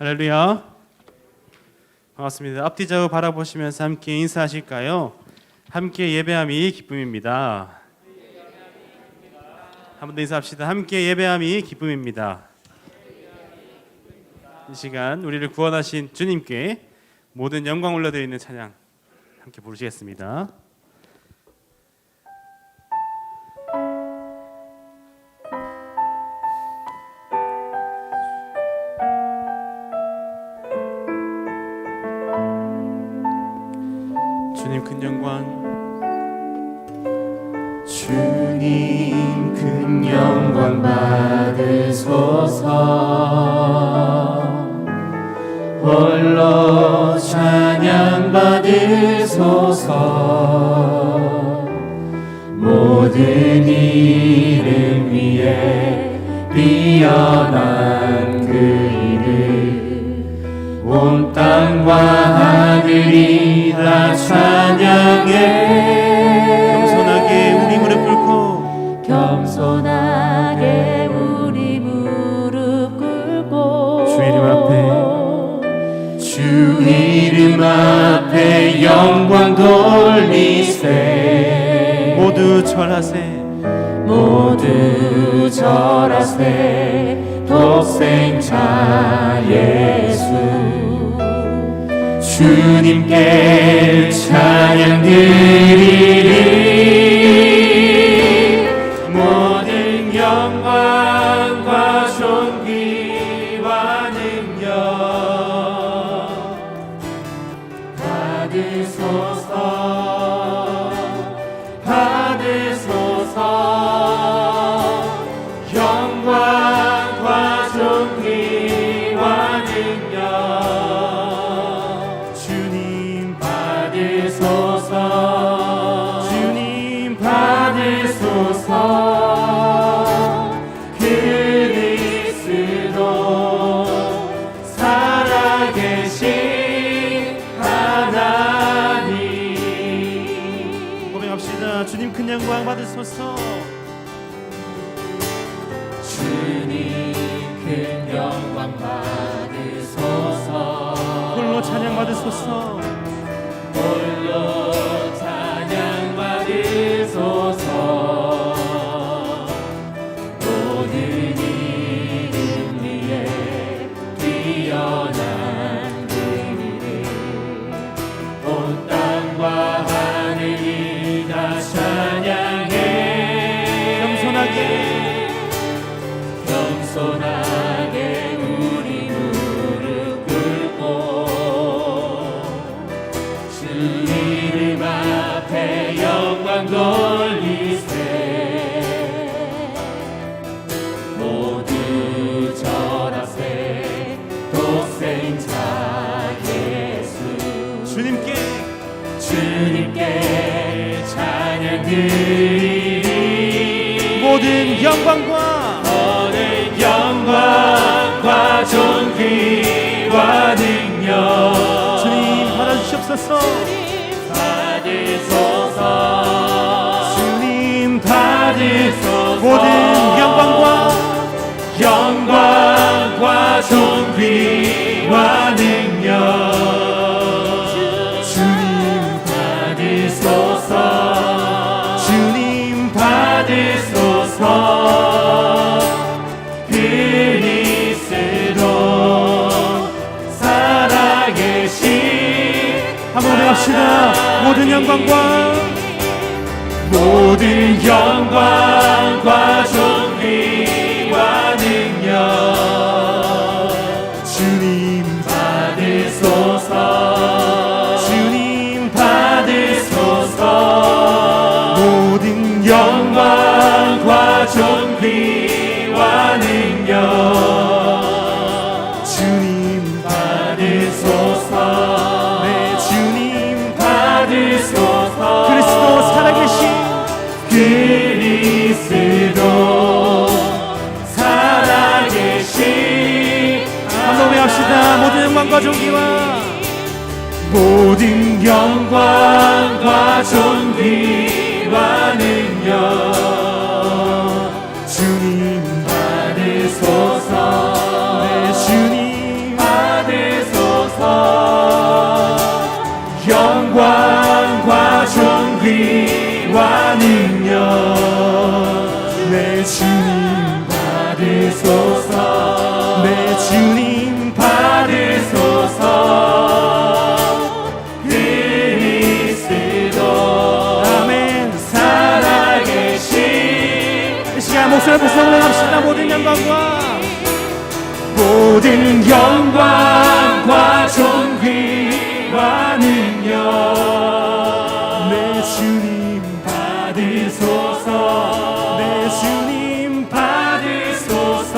할렐루야. 반갑습니다. 앞뒤 좌우 바라보시면서 함께 인사하실까요? 함께 예배함이 기쁨입니다. 한 번 더 인사합시다. 함께 예배함이 기쁨입니다. 이 시간 우리를 구원하신 주님께 모든 영광 올려드리는 찬양 함께 부르시겠습니다. 주님 큰 영광, 주님 큰 영광 받으소서. 홀로 찬양 받으소서. 모든 이름 위에 뛰어난 그 이름, 온 땅과 하늘이 다 찬양해. 겸손하게 우리 무릎 꿇고, 겸손하게 우리 무릎 꿇고 주 이름 앞에, 주 이름 앞에 영광 돌리세. 모두 절하세. 모두 절하세. 독생자 예수 주님께 찬양 드리리. 모든 영광과 존귀와 능력 받으소서. 받으소서. 영광과 존귀와 능력 주님 받으소서. 주님 받으소서. 그리스도 살아계신 하나님. 고백합시다. 주님 큰 영광 받으소서. 주님 큰 영광 받으소서. 홀로 찬양 받으소서. 홀로 찬양 받으소서. 모든 이름 위에 뛰어난 그 이름, 온 땅과 하늘이 다 찬양해. 겸손하게 우리 무릎 꿇고 주 이름 앞에 영광 돌리세. 모두 절하세. 독생자 예수 주님께 찬양 드리리. 모든 영광과 영광과 존귀와 능력 주님 받아주시옵소서. 받으소서. 주님 받으소서. 모든 영광과 존귀와 능력 주님 받으소서. 주님 받으소서. 그리스도 살아계신 한번 고백합시다. 모든 영광과 존귀와 능력 주님 받으소서. 주님 받으소서. 모든 영광과 존귀와 능력 주님 받으소서. 네, 주님 받으소서. 그리스도 살아계신 한번 고백합시다. 모든 영광과 존귀와 능력 주님 받으소서. 네, 주님 영광과 존귀와 능력 내 주님 받으소서 내 주님 받으소서 그리스도 아멘 살아계신 이 시간 목소리를 부서 올라갑시다. 모든 영광과 존귀와 능력 내 주님 받으소서 내 주님 받으소서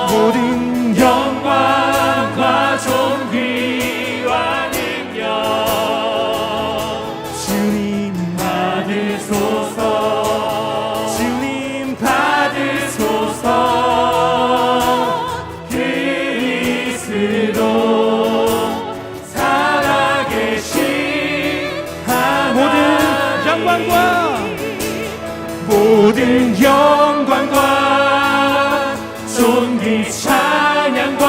모든 영광과 존귀와 능력 주님 받으소서 주님 받으소서 모든 영광과 존귀 찬양과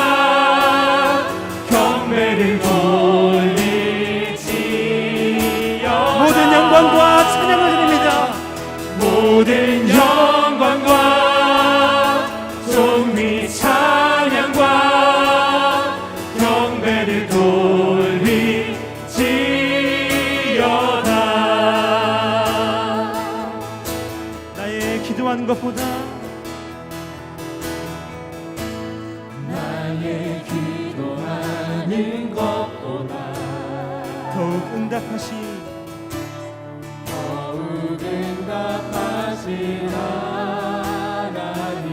경배를 돌리지어다 모든 영광과 찬양을 드립니다. 모든 영광과 존귀 찬양과 경배를 돌리지어다 기도하는 것보다 나의 기도하는 것보다 더욱 응답하신 하나님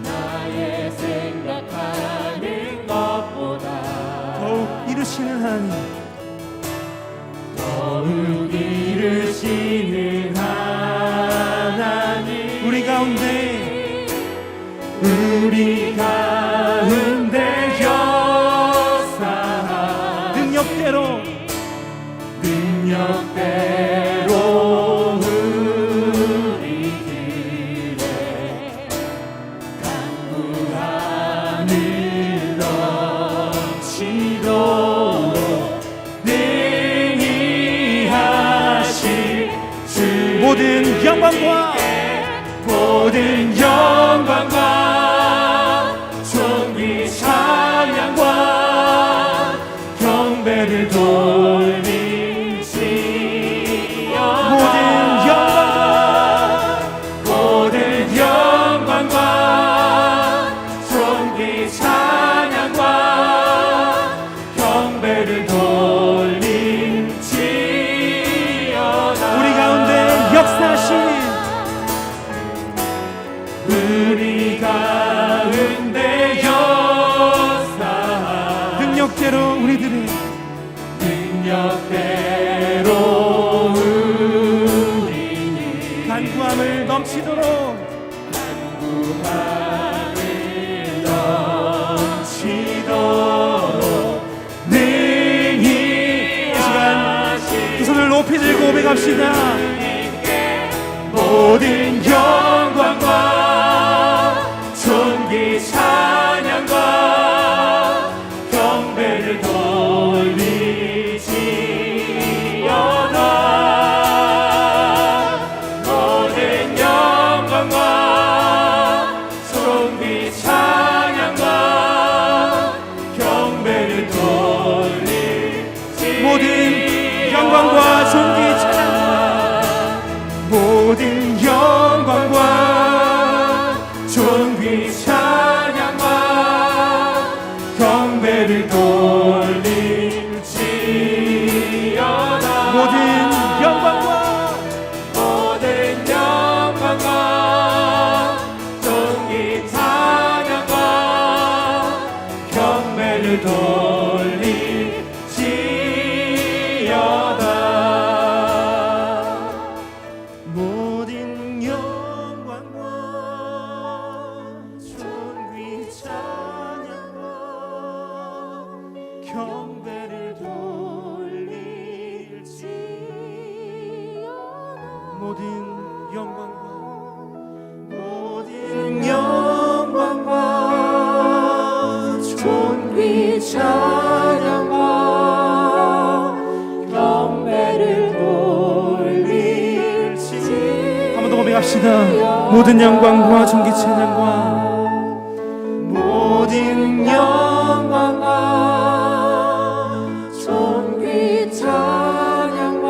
나의 생각하는 것보다 더욱 이루시는 하나님 더욱 이루시는 하나님 우리 가운데 역사하 능력대로 우리 길에 강구하늘 넘치도록 능히 하실 주 모든 영광과 존귀 찬양과 경배를 돌리지어다 모든 영광과 존귀 찬양과 경배를 돌리지어다 우리 가운데 역사하시니 우리 가운데 역사 능력대로 우리들의 능력대로 우리니 간구함을 넘치도록 능히 하실 두 손을 높이 들고 고백합시다. 모든 영광과 존귀 찬양과 경배를 돌리지어다 모든 영광과 존귀 찬양과 경배를 돌리지어다 모든 영광과 존귀 찬양 모든 영광과 존귀 찬양과 경배를 돌릴지어다 모든 영광과 존귀 찬양과 경배를 돌릴지어다 모든 영광과 존귀 찬양과 경배를 돌릴지어다 모든 영광과 모든 영광과 존귀 찬양과 부릅시다. 모든 영광과 존귀 찬양과 모든 영광과 존귀 찬양과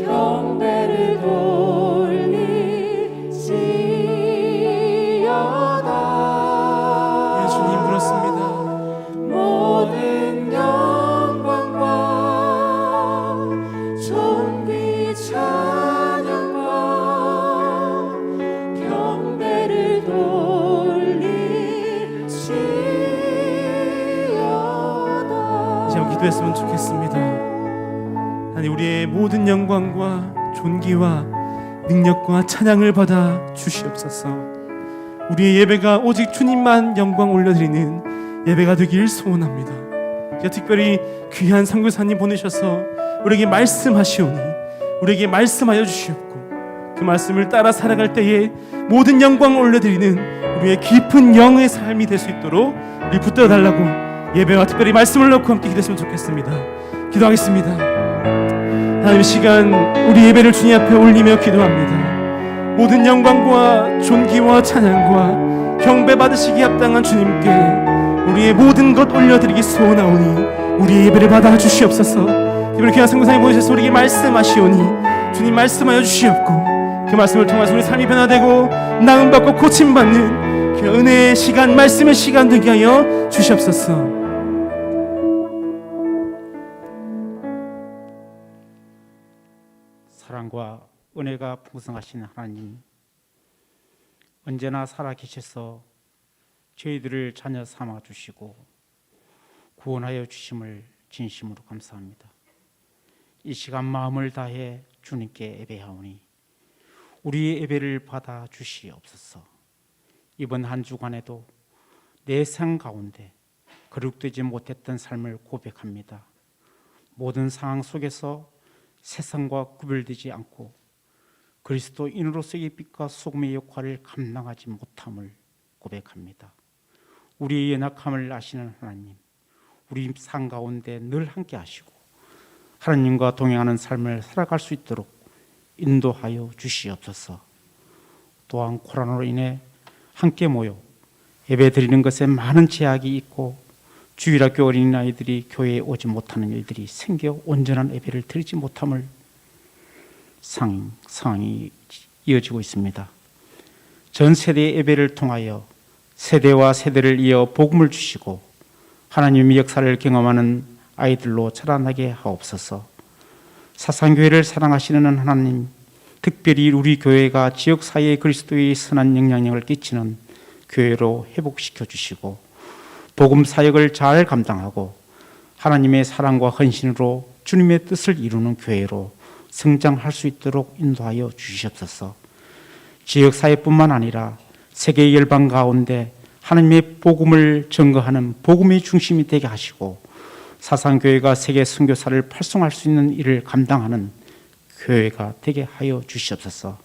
경배를 돌릴지어다. 예, 주님 그렇습니다. 모든 영광과 존귀 찬양과 경배를 돌릴지어다. 이제 한번 기도했으면 좋겠습니다. 하나님, 우리의 모든 영광과 존귀와 능력과 찬양을 받아 주시옵소서. 우리의 예배가 오직 주님만 영광 올려드리는 예배가 되길 소원합니다. 제가 특별히 귀한 선교사님 보내셔서 우리에게 말씀하시오니 우리에게 말씀하여 주시옵고, 그 말씀을 따라 살아갈 때에 모든 영광을 올려드리는 우리의 깊은 영의 삶이 될 수 있도록 우리 붙들어 달라고 예배와 특별히 말씀을 놓고 함께 기도했으면 좋겠습니다. 기도하겠습니다. 하나님, 시간 우리 예배를 주님 앞에 올리며 기도합니다. 모든 영광과 존귀와 찬양과 경배 받으시기 합당한 주님께 우리의 모든 것 올려드리기 소원하오니 우리의 예배를 받아 주시옵소서. 특별히 귀한 선교사님 보내셔서 우리에게 말씀하시오니 주님 말씀하여 주시옵고, 그 말씀을 통해서 우리 삶이 변화되고 나음받고 고침받는 그 은혜의 시간, 말씀의 시간 되게 하여 주시옵소서. 사랑과 은혜가 풍성하신 하나님, 언제나 살아계셔서 저희들을 자녀 삼아 주시고 구원하여 주심을 진심으로 감사합니다. 이 시간 마음을 다해 주님께 예배하오니 우리의 예배를 받아 주시옵소서. 이번 한 주간에도 내 삶 가운데 거룩되지 못했던 삶을 고백합니다. 모든 상황 속에서 세상과 구별되지 않고 그리스도인으로서의 빛과 소금의 역할을 감당하지 못함을 고백합니다. 우리의 연약함을 아시는 하나님, 우리 삶 가운데 늘 함께 하시고 하나님과 동행하는 삶을 살아갈 수 있도록 인도하여 주시옵소서. 또한 코로나로 인해 함께 모여 예배 드리는 것에 많은 제약이 있고 주일학교 어린아이들이 교회에 오지 못하는 일들이 생겨 온전한 예배를 드리지 못함을 상황이 이어지고 있습니다. 전 세대의 예배를 통하여 세대와 세대를 이어 복음을 주시고 하나님의 역사를 경험하는 아이들로 자라나게 하옵소서. 사상교회를 사랑하시는 하나님, 특별히 우리 교회가 지역사회에 그리스도의 선한 영향력을 끼치는 교회로 회복시켜 주시고 복음 사역을 잘 감당하고 하나님의 사랑과 헌신으로 주님의 뜻을 이루는 교회로 성장할 수 있도록 인도하여 주시옵소서. 지역사회뿐만 아니라 세계 열방 가운데 하나님의 복음을 증거하는 복음의 중심이 되게 하시고 사상교회가 세계 선교사를 활성화할 수 있는 일을 감당하는 교회가 되게 하여 주시옵소서.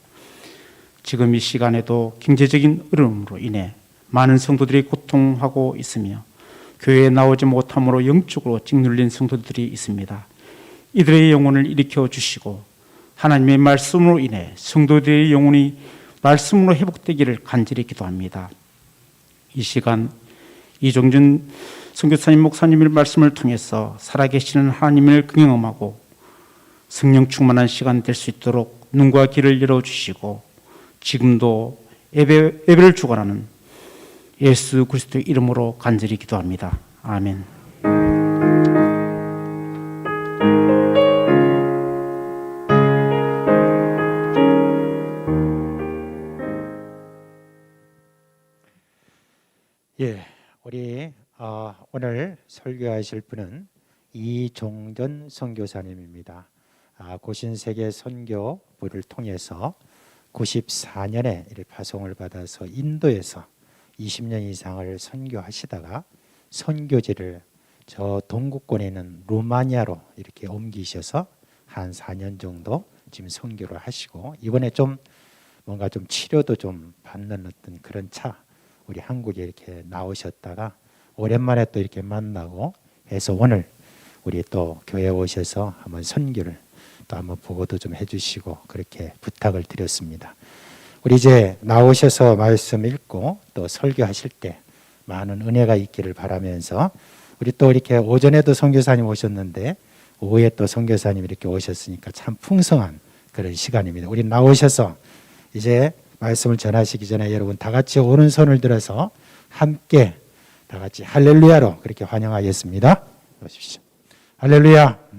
지금 이 시간에도 경제적인 어려움으로 인해 많은 성도들이 고통하고 있으며 교회에 나오지 못함으로 영적으로 짓눌린 성도들이 있습니다. 이들의 영혼을 일으켜 주시고 하나님의 말씀으로 인해 성도들의 영혼이 말씀으로 회복되기를 간절히 기도합니다. 이 시간 이종준 선교사님 목사님의 말씀을 통해서 살아계시는 하나님을 경험하고 성령 충만한 시간 될 수 있도록 눈과 귀를 열어주시고 지금도 예배를 주관하는 예수 그리스도의 이름으로 간절히 기도합니다. 아멘. 예, 우리 오늘 설교하실 분은 이종전 선교사님입니다. 고신세계 선교부를 통해서 94년에 파송을 받아서 인도에서 20년 이상을 선교하시다가 선교지를 저 동구권에 있는 루마니아로 이렇게 옮기셔서 한 4년 정도 지금 선교를 하시고 이번에 좀 뭔가 좀 치료도 좀 받는 어떤 그런 우리 한국에 이렇게 나오셨다가 오랜만에 또 이렇게 만나고 해서 오늘 우리 또 교회에 오셔서 한번 선교를 또 한번 보고도 좀 해주시고 그렇게 부탁을 드렸습니다. 우리 이제 나오셔서 말씀 읽고 또 설교하실 때 많은 은혜가 있기를 바라면서 우리 또 이렇게 오전에도 선교사님 오셨는데 오후에 또 선교사님 이렇게 오셨으니까 참 풍성한 그런 시간입니다. 우리 나오셔서 이제 말씀을 전하시기 전에 여러분 다 같이 오른손을 들어서 함께 다 같이 할렐루야로 그렇게 환영하겠습니다. 오십시오. 할렐루야.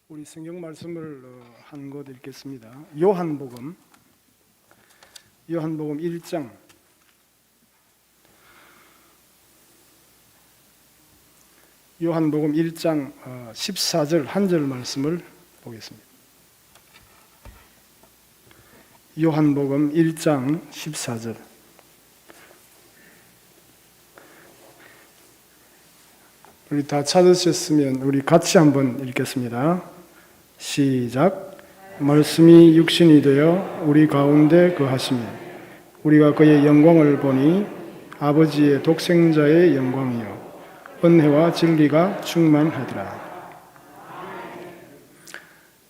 우리 성경 말씀을 한 곳 읽겠습니다. 요한복음 1장 14절 한 절 말씀을 보겠습니다. 요한복음 1장 14절. 우리 다 찾으셨으면 우리 같이 한번 읽겠습니다. 시작. 말씀이 육신이 되어 우리 가운데 거하시며 우리가 그의 영광을 보니 아버지의 독생자의 영광이요 은혜와 진리가 충만하더라.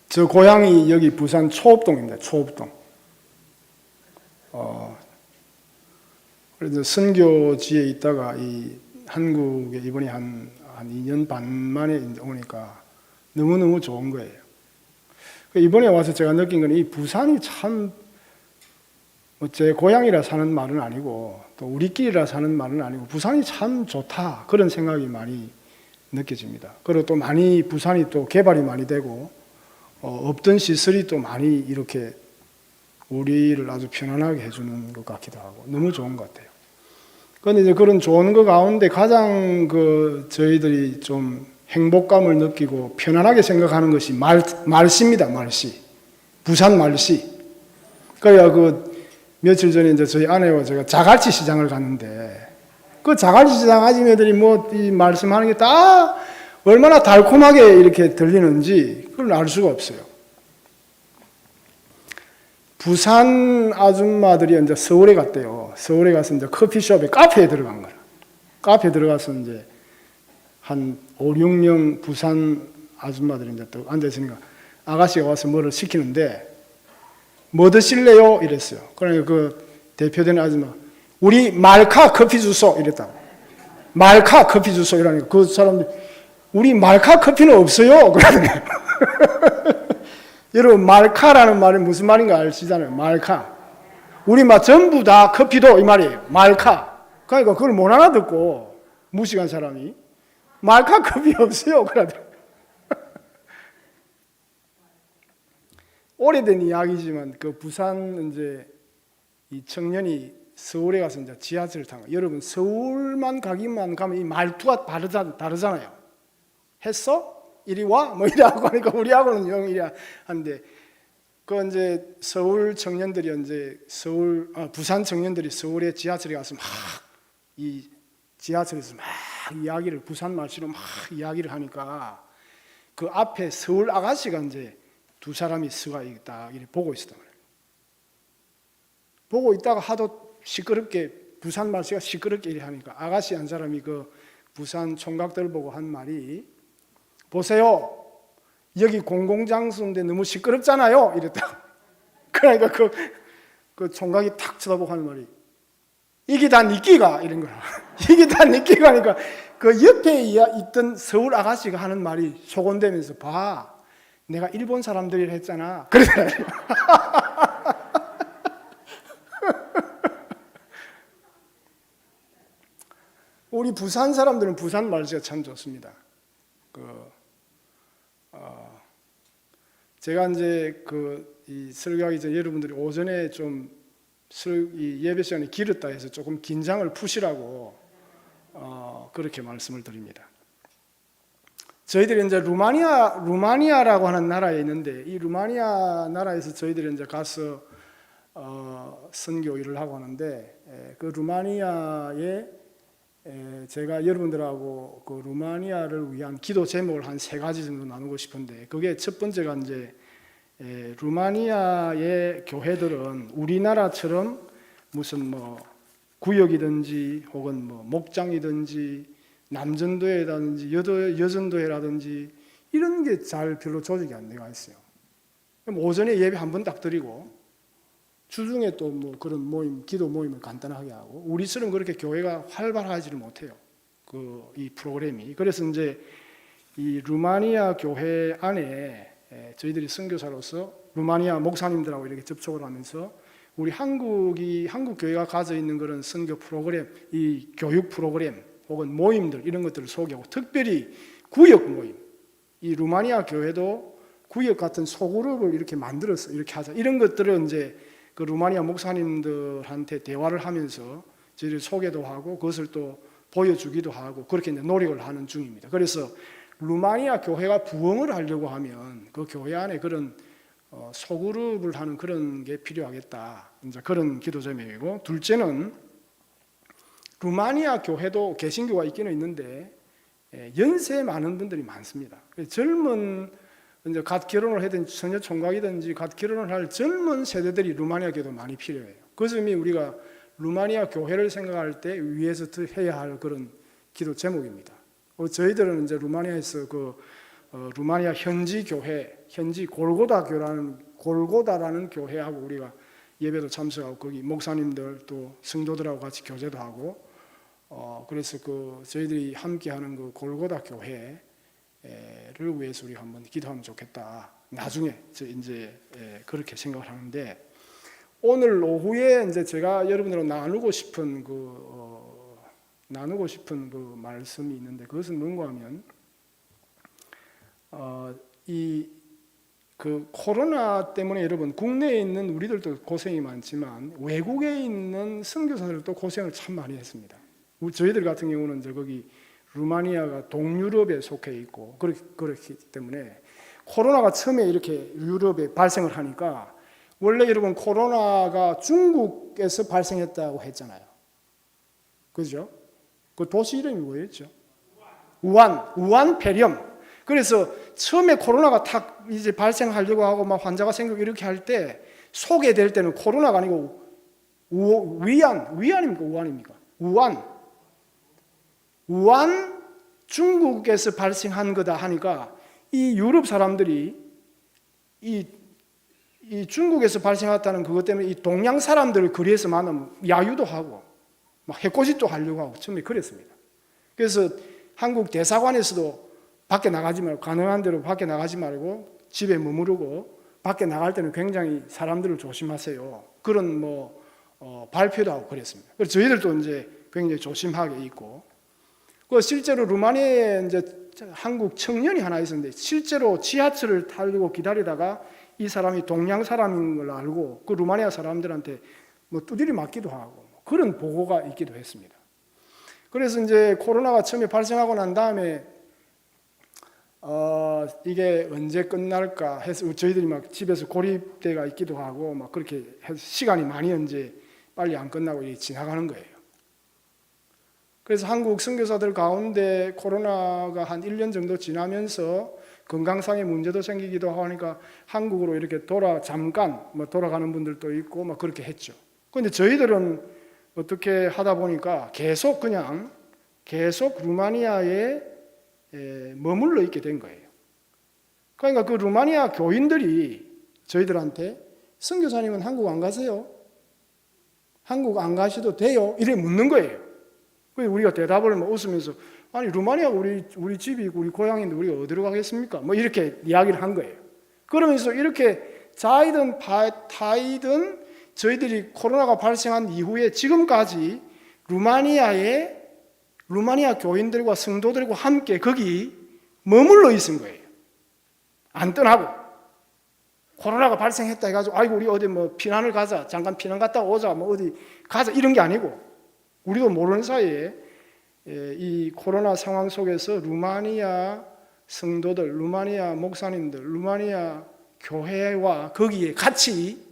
저 고향이 여기 부산 초읍동입니다. 초읍동. 그래서 선교지에 있다가 이 한국에 이번에 한 2년 반 만에 오니까 너무너무 좋은 거예요. 이번에 와서 제가 느낀 건 이 부산이 참 제 고향이라 사는 말은 아니고 또 우리끼리라 사는 말은 아니고 부산이 참 좋다 그런 생각이 많이 느껴집니다. 그리고 또 많이 부산이 또 개발이 많이 되고 없던 시설이 또 많이 이렇게 우리를 아주 편안하게 해주는 것 같기도 하고 너무 좋은 것 같아요. 그런데 이제 그런 좋은 것 가운데 가장 저희들이 좀 행복감을 느끼고 편안하게 생각하는 것이 말씨입니다. 말씨. 부산 말씨. 그래야 며칠 전에 이제 저희 아내와 제가 자갈치 시장을 갔는데 그 자갈치 시장 아줌마들이 이 말씀하는 게 다 얼마나 달콤하게 이렇게 들리는지 그걸 알 수가 없어요. 부산 아줌마들이 이제 서울에 갔대요. 서울에 가서 이제 커피숍에 카페에 들어간 거야. 카페에 들어가서 이제 한 5, 6명 부산 아줌마들이 이제 또 앉아있으니까 아가씨가 와서 뭐를 시키는데 뭐 드실래요? 이랬어요. 그러니까 그 대표되는 아줌마 우리 말카 커피 주소 이랬다고. 말카 커피 주소 이러니까 그 사람들이 우리 말카 커피는 없어요. 그러는 거예요. 여러분 말카라는 말이 무슨 말인가 아시잖아요. 말카. 우리 전부 다 커피도 이 말이에요. 말카. 그러니까 그걸 못 알아듣고 무식한 사람이 말카 커피 없어요. 그러더라고요. 오래된 이야기지만 그 부산 이제 이 청년이 서울에 가서 이제 지하철을 탄 거예요. 여러분 서울만 가기만 가면 이 말투가 다르잖아요. 했어? 이리 와? 뭐 이래하고 하니까 우리하고는 영 이래 한데 그 이제 서울 청년들이 이제 부산 청년들이 서울에 지하철에 가서 막 이 지하철에서 막 이야기를 부산 말씨로 막 이야기를 하니까 그 앞에 서울 아가씨가 이제 두 사람이 서가 있다 이렇게 보고 있었단 말이에요. 보고 있다가 하도 시끄럽게 부산 말씨가 시끄럽게 이래 하니까 아가씨 한 사람이 그 부산 총각들 보고 한 말이 보세요. 여기 공공장소인데 너무 시끄럽잖아요. 이랬다. 그러니까 그 총각이 탁 쳐다보고 하는 말이 이게 다 니끼가 이런 거야. 이게 다 니끼가 하니까 그 옆에 있던 서울 아가씨가 하는 말이 소곤대면서 봐. 내가 일본 사람들이라 했잖아. 그러더라고요. 우리 부산 사람들은 부산 말씨가 참 좋습니다. 제가 이제 이 설교하기 전에 여러분들이 오전에 좀 이 예배 시간이 길었다 해서 조금 긴장을 푸시라고 그렇게 말씀을 드립니다. 저희들이 이제 루마니아라고 하는 나라에 있는데 이 루마니아 나라에서 저희들이 이제 가서 선교 일을 하고 하는데 그 루마니아에 제가 여러분들하고 그 루마니아를 위한 기도 제목을 한 3가지 정도 나누고 싶은데, 그게 첫 번째가 이제 루마니아의 교회들은 우리나라처럼 무슨 뭐 구역이든지 혹은 뭐 목장이든지 남전도회라든지 여전도회라든지 이런 게 잘 별로 조직이 안 되어 있어요. 그럼 오전에 예배 한 번 딱 드리고 주중에 또 뭐 그런 모임, 기도 모임을 간단하게 하고, 우리처럼 그렇게 교회가 활발하지를 못해요. 이 프로그램이. 그래서 이제 이 루마니아 교회 안에 저희들이 선교사로서 루마니아 목사님들하고 이렇게 접촉을 하면서 우리 한국 교회가 가져 있는 그런 선교 프로그램, 이 교육 프로그램 혹은 모임들 이런 것들을 소개하고, 특별히 구역 모임, 이 루마니아 교회도 구역 같은 소그룹을 이렇게 만들어서 이렇게 하자, 이런 것들을 이제 그 루마니아 목사님들한테 대화를 하면서 저희를 소개도 하고 그것을 또 보여주기도 하고 그렇게 이제 노력을 하는 중입니다. 그래서 루마니아 교회가 부흥을 하려고 하면 그 교회 안에 그런 소그룹을 하는 그런 게 필요하겠다, 이제 그런 기도 제목이고, 둘째는 루마니아 교회도 개신교가 있기는 있는데 연세 많은 분들이 많습니다. 젊은 이제 갓 결혼을 하든지 처녀 총각이든지 갓 결혼을 할 젊은 세대들이 루마니아 교회도 많이 필요해요. 그 점이 우리가 루마니아 교회를 생각할 때 위에서 해야 할 그런 기도 제목입니다. 저희들은 이제 루마니아에서 루마니아 현지 교회, 현지 골고다라는 교회하고 우리가 예배도 참석하고 거기 목사님들 또 성도들하고 같이 교제도 하고, 그래서 저희들이 함께하는 그 골고다 교회를 위해서 우리가 한번 기도하면 좋겠다. 나중에 이제 그렇게 생각을 하는데, 오늘 오후에 이제 제가 여러분들하고 나누고 싶은 그 말씀이 있는데, 그것은 뭔가 하면 그 코로나 때문에 여러분 국내에 있는 우리들도 고생이 많지만 외국에 있는 선교사들도 고생을 참 많이 했습니다. 저희들 같은 경우는 이제 거기 루마니아가 동유럽에 속해 있고 그렇기 때문에 코로나가 처음에 이렇게 유럽에 발생을 하니까, 원래 여러분 코로나가 중국에서 발생했다고 했잖아요. 그죠? 그 도시 이름이 뭐였죠? 우한 폐렴. 그래서 처음에 코로나가 탁 이제 발생하려고 하고 막 환자가 생기고 이렇게 할 때 소개될 때는 코로나가 아니고 위안입니까? 우한입니까? 우한 중국에서 발생한 거다 하니까 이 유럽 사람들이 이 중국에서 발생했다는 그것 때문에 이 동양 사람들을 거리에서 만나면 야유도 하고 막 해코지도 하려고 하고 처음에 그랬습니다. 그래서 한국 대사관에서도 밖에 나가지 말고, 가능한 대로 밖에 나가지 말고 집에 머무르고 밖에 나갈 때는 굉장히 사람들을 조심하세요, 그런 발표도 하고 그랬습니다. 그래서 저희들도 이제 굉장히 조심하게 있고, 실제로 루마니아에 이제 한국 청년이 하나 있었는데 실제로 지하철을 타려고 기다리다가 이 사람이 동양 사람인 걸 알고 그 루마니아 사람들한테 두드려 맞기도 하고 그런 보고가 있기도 했습니다. 그래서 이제 코로나가 처음에 발생하고 난 다음에 이게 언제 끝날까 해서 저희들이 막 집에서 고립대가 있기도 하고 막 그렇게 해서 시간이 많이 언제 빨리 안 끝나고 이렇게 지나가는 거예요. 그래서 한국 선교사들 가운데 코로나가 한 1년 정도 지나면서 건강상의 문제도 생기기도 하니까 한국으로 이렇게 잠깐 돌아가는 분들도 있고 막 그렇게 했죠. 그런데 저희들은 어떻게 하다 보니까 계속 루마니아에 머물러 있게 된 거예요. 그러니까 그 루마니아 교인들이 저희들한테 선교사님은 한국 안 가세요? 한국 안 가셔도 돼요? 이렇게 묻는 거예요. 그래서 우리가 대답을 웃으면서, 아니 루마니아가 우리 집이고 우리 고향인데 우리가 어디로 가겠습니까? 이렇게 이야기를 한 거예요. 그러면서 이렇게 자이든 타이든 저희들이 코로나가 발생한 이후에 지금까지 루마니아 교인들과 성도들과 함께 거기 머물러 있은 거예요. 안 떠나고. 코로나가 발생했다 해가지고 아이고 우리 어디 피난을 가자, 잠깐 피난 갔다 오자, 어디 가자 이런 게 아니고, 우리도 모르는 사이에 이 코로나 상황 속에서 루마니아 성도들, 루마니아 목사님들, 루마니아 교회와 거기에 같이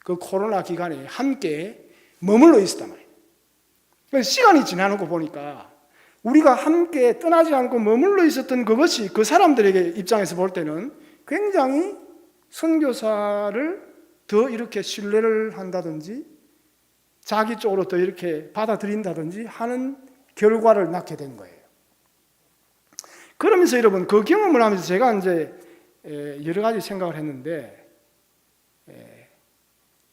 그 코로나 기간에 함께 머물러 있었단 말이에요. 시간이 지나는 거 보니까 우리가 함께 떠나지 않고 머물러 있었던 그것이 그 사람들에게 입장에서 볼 때는 굉장히 선교사를 더 이렇게 신뢰를 한다든지 자기 쪽으로 더 이렇게 받아들인다든지 하는 결과를 낳게 된 거예요. 그러면서 여러분 그 경험을 하면서 제가 이제 여러 가지 생각을 했는데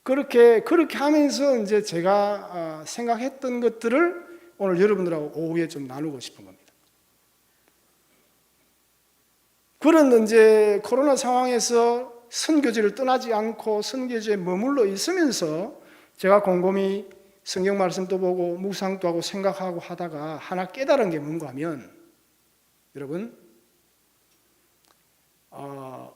그렇게 하면서 이제 제가 생각했던 것들을 오늘 여러분들하고 오후에 좀 나누고 싶은 겁니다. 그런 이제 코로나 상황에서 선교지를 떠나지 않고 선교지에 머물러 있으면서 제가 곰곰이 성경 말씀도 보고 묵상도 하고 생각하고 하다가 하나 깨달은 게 뭔가 하면 여러분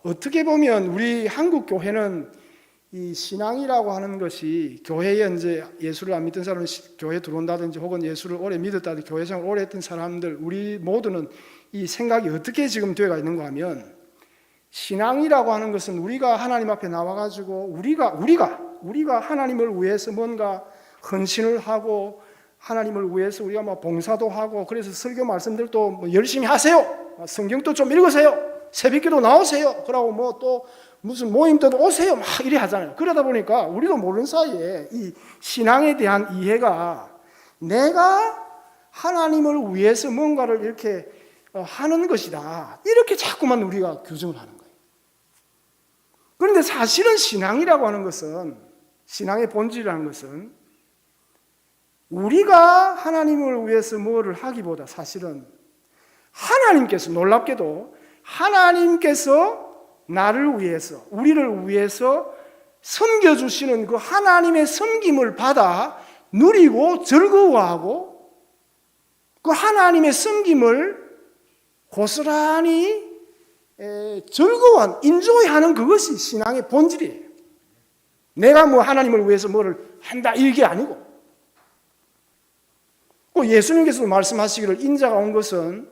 어떻게 보면 우리 한국 교회는 이 신앙이라고 하는 것이 교회에 이제 예수를 안 믿던 사람은 교회에 들어온다든지 혹은 예수를 오래 믿었다든지 교회 생활을 오래 했던 사람들 우리 모두는 이 생각이 어떻게 지금 되어가 있는가 하면 신앙이라고 하는 것은 우리가 하나님 앞에 나와가지고 우리가 하나님을 위해서 뭔가 헌신을 하고 하나님을 위해서 우리가 뭐 봉사도 하고 그래서 설교 말씀들도 뭐 열심히 하세요. 성경도 좀 읽으세요. 새벽기도 나오세요. 그러고 뭐 또 무슨 모임도 오세요. 막 이래 하잖아요. 그러다 보니까 우리도 모르는 사이에 이 신앙에 대한 이해가 내가 하나님을 위해서 뭔가를 이렇게 하는 것이다. 이렇게 자꾸만 우리가 규정을 하는 거예요. 그런데 사실은 신앙이라고 하는 것은 신앙의 본질이라는 것은 우리가 하나님을 위해서 뭐를 하기보다 사실은 하나님께서 놀랍게도 하나님께서 나를 위해서 우리를 위해서 섬겨주시는 그 하나님의 섬김을 받아 누리고 즐거워하고 그 하나님의 섬김을 고스란히 즐거워하는 인조이하는 그것이 신앙의 본질이에요. 내가 뭐 하나님을 위해서 뭐를 한다 이게 아니고 예수님께서도 말씀하시기를 인자가 온 것은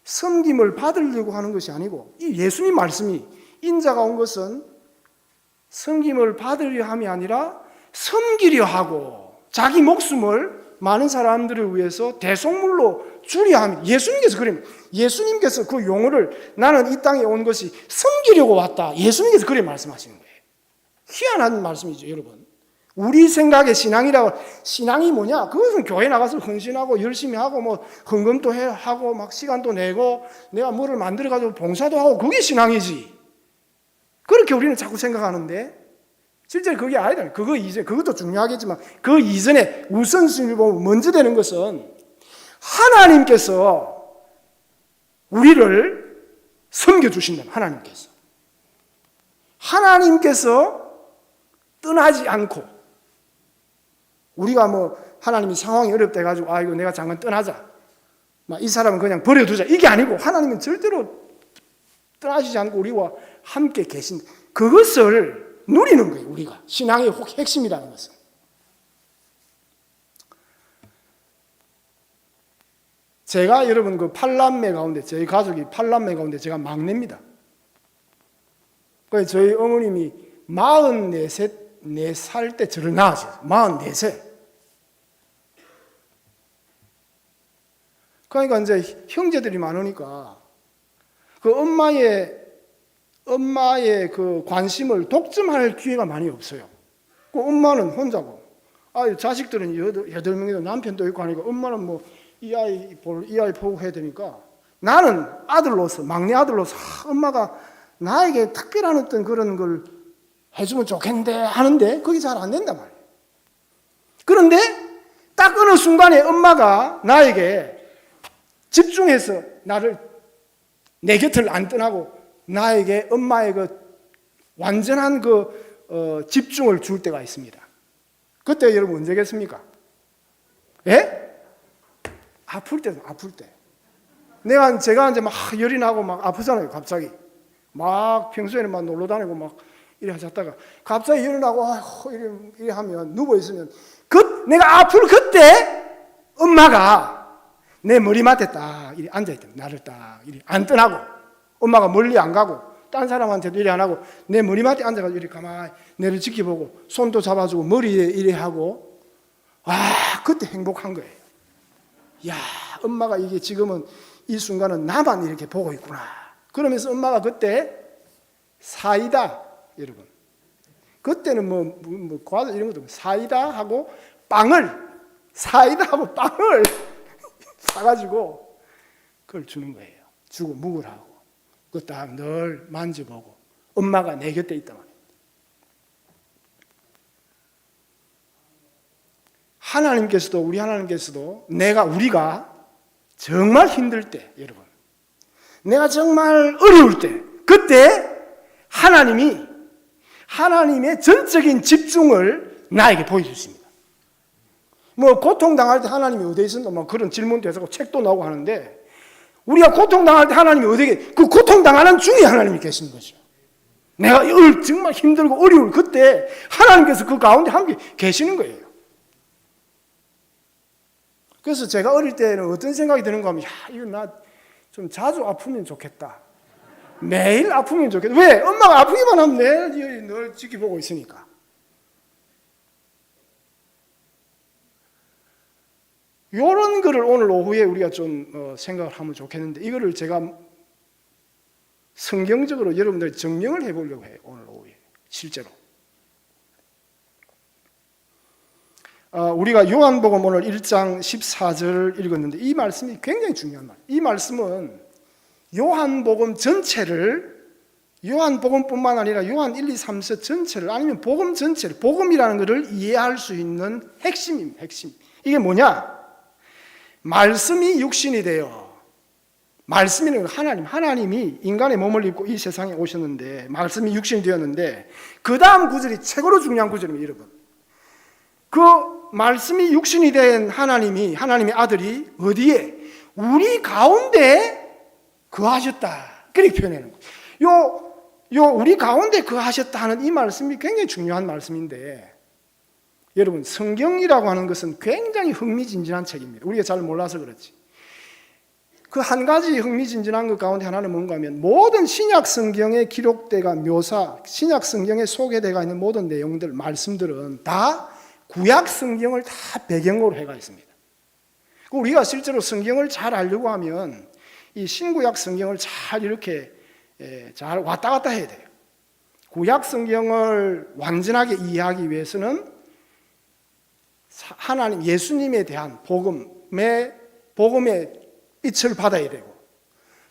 섬김을 받으려고 하는 것이 아니고 이 예수님 말씀이 인자가 온 것은 섬김을 받으려 함이 아니라 섬기려 하고 자기 목숨을 많은 사람들을 위해서 대속물로 주려 함이 예수님께서 그러면 예수님께서 그 용어를 나는 이 땅에 온 것이 섬기려고 왔다. 예수님께서 그렇게 말씀하시는 거예요. 희한한 말씀이죠, 여러분. 우리 생각의 신앙이 뭐냐? 그것은 교회 나가서 헌신하고 열심히 하고 뭐 헌금도 하고 막 시간도 내고 내가 뭐를 만들어 가지고 봉사도 하고 그게 신앙이지. 그렇게 우리는 자꾸 생각하는데 실제 그게 아니다. 그것도 중요하겠지만 그 이전에 우선순위를 보면 먼저 되는 것은 하나님께서 우리를 섬겨주신다. 하나님께서 떠나지 않고 우리가 뭐 하나님이 상황이 어렵다 해가지고 이거 내가 잠깐 떠나자. 이 사람은 그냥 버려두자. 이게 아니고 하나님은 절대로 떠나지 않고 우리와 함께 계신 그것을 누리는 거예요. 우리가 신앙의 핵심이라는 것은. 제가 여러분 그 8남매 가운데 저희 가족이 8남매 가운데 제가 막내입니다. 그래서 저희 어머님이 44살 때 저를 낳으셨어요. 44세. 그러니까 이제 형제들이 많으니까 그 엄마의 그 관심을 독점할 기회가 많이 없어요. 그 엄마는 혼자고, 자식들은 8명이고 남편도 있고 하니까 엄마는 뭐 이 아이 보고 해야 되니까 나는 아들로서, 막내 아들로서 엄마가 나에게 특별한 어떤 그런 걸 해주면 좋겠는데 하는데 그게 잘 안 된단 말이에요. 그런데 딱 어느 순간에 엄마가 나에게 집중해서 내 곁을 안 떠나고 나에게 엄마의 그 완전한 그 집중을 줄 때가 있습니다. 그때 여러분 언제겠습니까? 예? 아플 때. 제가 이제 막 열이 나고 막 아프잖아요, 갑자기. 막 평소에는 막 놀러 다니고 막 이래 하셨다가 갑자기 열이 나고 이래 하면 누워 있으면 내가 아플 그때 엄마가 내 머리맡에 딱 이래 앉아있다. 나를 딱 이래 안 떠나고 엄마가 멀리 안 가고 딴 사람한테도 이래 안 하고 내 머리맡에 앉아가지고 이렇게 가만히 내를 지켜보고 손도 잡아주고 머리에 이래 하고 그때 행복한 거예요. 야, 엄마가 이게 지금은 이 순간은 나만 이렇게 보고 있구나. 그러면서 엄마가 그때 사이다, 여러분. 그때는 뭐 과자 이런 것도 사이다 하고 사이다 하고 빵을 사가지고 그걸 주는 거예요. 주고 묵으라고. 그거 딱 늘 만져보고 엄마가 내 곁에 있단 말이에요. 우리 하나님께서도 우리가 정말 힘들 때, 여러분, 내가 정말 어려울 때, 그때 하나님의 전적인 집중을 나에게 보여주십니다. 뭐 고통당할 때 하나님이 어디에 있었나 뭐 그런 질문도 해서 책도 나오고 하는데, 우리가 고통당할 때 하나님이 어디에, 그 고통당하는 중에 하나님이 계시는 거죠. 내가 정말 힘들고 어려울 그때 하나님께서 그 가운데 함께 계시는 거예요. 그래서 제가 어릴 때는 어떤 생각이 드는가 하면, 이거 나 좀 자주 아프면 좋겠다. 매일 아프면 좋겠다. 왜? 엄마가 아프기만 하면 내가 늘 지켜보고 있으니까. 이런 거를 오늘 오후에 우리가 좀 생각을 하면 좋겠는데, 이거를 제가 성경적으로 여러분들 정령을 해보려고 해요. 오늘 오후에 실제로. 우리가 요한복음 오늘 1장 14절 읽었는데 이 말씀이 굉장히 중요한 말. 이 말씀은 요한복음 전체를, 요한복음뿐만 아니라 요한 1, 2, 3서 전체를, 아니면 복음 전체를, 복음이라는 것을 이해할 수 있는 핵심입니다. 핵심. 이게 뭐냐? 말씀이 육신이 되어, 말씀이라는 건 하나님이 인간의 몸을 입고 이 세상에 오셨는데, 말씀이 육신이 되었는데, 그 다음 구절이 최고로 중요한 구절입니다, 여러분. 그 말씀이 육신이 된 하나님의 아들이 어디에? 우리 가운데 거하셨다. 그렇게 표현하는 거예요. 우리 가운데 거하셨다 하는 이 말씀이 굉장히 중요한 말씀인데, 여러분, 성경이라고 하는 것은 굉장히 흥미진진한 책입니다. 우리가 잘 몰라서 그렇지. 그 한 가지 흥미진진한 것 가운데 하나는 뭔가 하면, 모든 신약 성경에 기록되가 신약 성경에 소개되어 있는 모든 내용들, 말씀들은 다 구약 성경을 다 배경으로 해가 있습니다. 우리가 실제로 성경을 잘 알려고 하면 이 신구약 성경을 잘 이렇게 잘 왔다 갔다 해야 돼요. 구약 성경을 완전하게 이해하기 위해서는 하나님 예수님에 대한 복음의 빛을 받아야 되고,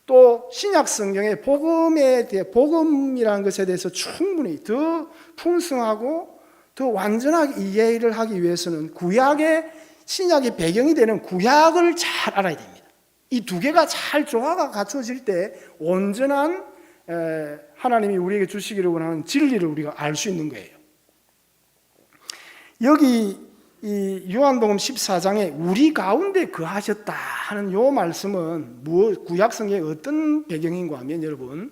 또 신약 성경의 복음이라는 것에 대해서 충분히 더 풍성하고 더 완전하게 이해를 하기 위해서는 구약의, 신약의 배경이 되는 구약을 잘 알아야 됩니다. 이 두 개가 잘 조화가 갖춰질 때 온전한 하나님이 우리에게 주시기를 원하는 진리를 우리가 알 수 있는 거예요. 여기 이 요한복음 14장에 우리 가운데 거하셨다 하는 요 말씀은 구약 성경의 어떤 배경인가 하면, 여러분,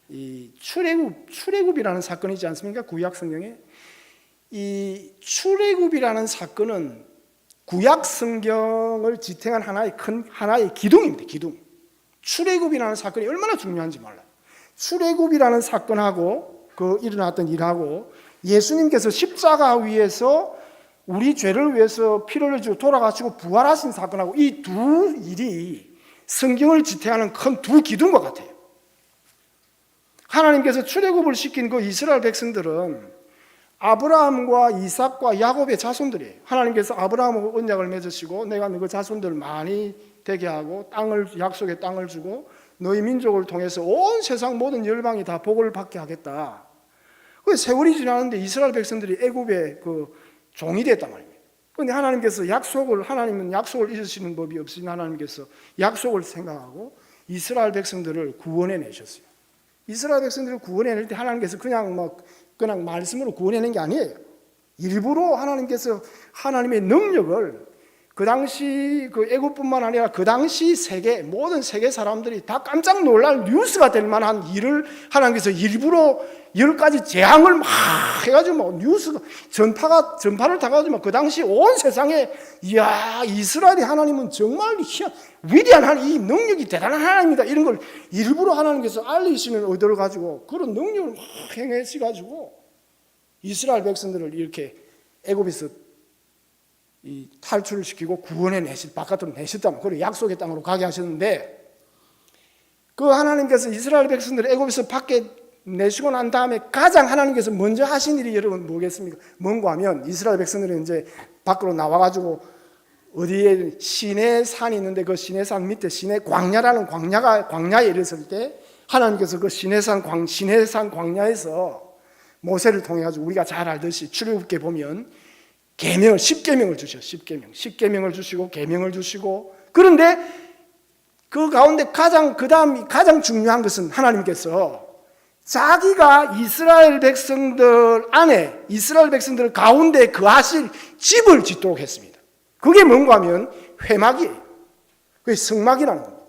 이 출애굽이라는 사건이 있지 않습니까? 구약 성경에 이 출애굽이라는 사건은 구약 성경을 지탱한 하나의 기둥입니다. 기둥. 출애굽이라는 사건이 얼마나 중요한지 몰라요. 출애굽이라는 사건하고 그 일어났던 일하고 예수님께서 십자가 위에서 우리 죄를 위해서 피를 흘리시고 돌아가시고 부활하신 사건하고 이 두 일이 성경을 지탱하는 큰 두 기둥과 같아요. 하나님께서 출애굽을 시킨 그 이스라엘 백성들은 아브라함과 이삭과 야곱의 자손들이에요. 하나님께서 아브라함하고 언약을 맺으시고 내가 너희 자손들 많이 되게 하고 약속의 땅을 주고 너희 민족을 통해서 온 세상 모든 열방이 다 복을 받게 하겠다. 세월이 지나는데 이스라엘 백성들이 애굽의 그 종이 됐단 말입니다. 그런데 하나님은 약속을 잊으시는 법이 없으니 하나님께서 약속을 생각하고 이스라엘 백성들을 구원해 내셨어요. 이스라엘 백성들을 구원해낼 때 하나님께서 그냥 말씀으로 구원해낸 게 아니에요. 일부러 하나님께서 하나님의 능력을 그 당시 그 애굽뿐만 아니라 그 당시 모든 세계 사람들이 다 깜짝 놀랄 뉴스가 될 만한 일을 하나님께서 일부러 10가지 재앙을 막 해가지고 뉴스가 전파를 타가지고 그 당시 온 세상에 이야, 이스라엘의 하나님은 정말 위대한 하나님, 이 능력이 대단한 하나님이다, 이런 걸 일부러 하나님께서 알리시는 의도를 가지고 그런 능력을 막 행하셔가지고 이스라엘 백성들을 이렇게 애굽에서 이 탈출을 시키고 구원해 바깥으로 내셨다면, 그리고 약속의 땅으로 가게 하셨는데, 그 하나님께서 이스라엘 백성들을 애굽에서 밖에 내시고 난 다음에 가장 하나님께서 먼저 하신 일이 여러분 뭐겠습니까? 뭔가 하면 이스라엘 백성들이 이제 밖으로 나와가지고 어디에 시내 산이 있는데 그 시내 산 밑에 시내 광야라는 광야에 이르렀을 때 하나님께서 그 시내산 광야에서 모세를 통해 가지고 우리가 잘 알듯이 출애굽기에 보면 계명을 10계명을 주셔. 10계명을 주시고 계명을 주시고, 그런데 그 가운데 가장 중요한 것은 하나님께서 자기가 이스라엘 백성들 가운데 거하실 집을 짓도록 했습니다. 그게 뭔가 하면 회막이에요. 그게 성막이라는 겁니다.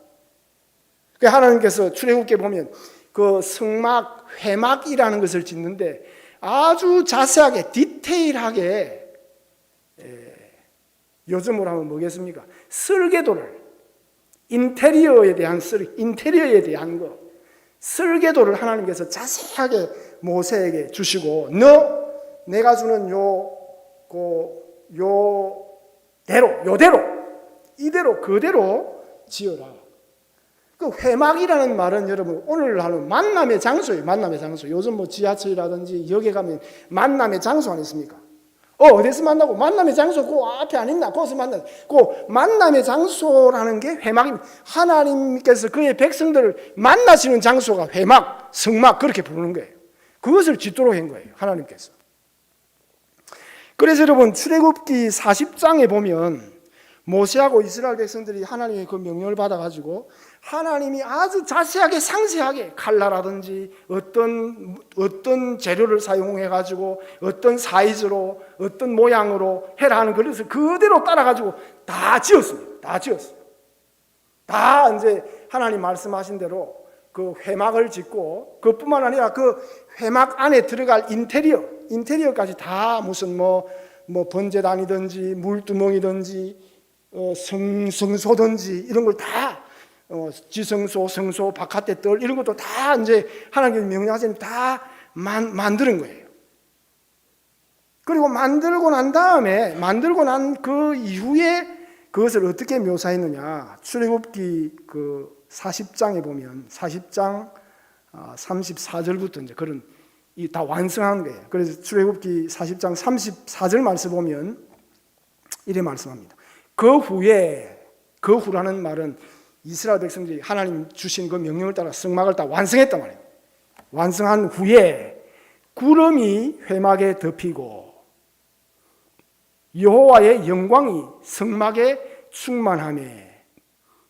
하나님께서 출애굽기에 보면 그 성막, 회막이라는 것을 짓는데 아주 자세하게 디테일하게, 요즘으로 하면 뭐겠습니까? 설계도를, 인테리어에 대한 설계도를 하나님께서 자세하게 모세에게 주시고, 내가 주는 이대로 그대로 지어라. 그 회막이라는 말은 여러분 오늘 하는 만남의 장소예요. 만남의 장소. 요즘 뭐 지하철이라든지 역에 가면 만남의 장소 안 있습니까? 어디서 만나고 만남의 장소 그 앞에 안 있나? 거기서 만나. 그 만남의 장소라는 게 회막입니다. 하나님께서 그의 백성들을 만나시는 장소가 회막, 성막 그렇게 부르는 거예요. 그것을 짓도록 한 거예요. 하나님께서. 그래서 여러분 출애굽기 40장에 보면 모세하고 이스라엘 백성들이 하나님의 그 명령을 받아가지고 하나님이 아주 자세하게 상세하게 칼라라든지 어떤 재료를 사용해가지고 어떤 사이즈로 어떤 모양으로 해라 하는 것을 그대로 따라가지고 다 지었습니다. 다 지었어요. 다 이제 하나님 말씀하신 대로 그 회막을 짓고, 그뿐만 아니라 그 회막 안에 들어갈 인테리어까지 다 무슨 뭐 번제단이든지 물두멍이든지 성소든지 이런 걸 다 지성소, 성소, 바깥에 뜰 이런 것도 다 이제 하나님께서 명령하시니 다 만드는 거예요. 그리고 만들고 난 그 이후에 그것을 어떻게 묘사했느냐? 출애굽기 그 40장에 보면 40장 34절부터 이제 그런 다 완성한 거예요. 그래서 출애굽기 40장 34절 말씀 보면 이래 말씀합니다. 그 후라는 말은 이스라엘 백성들이 하나님 주신 그 명령을 따라 성막을 다 완성했단 말이에요. 완성한 후에 구름이 회막에 덮이고 여호와의 영광이 성막에 충만하며,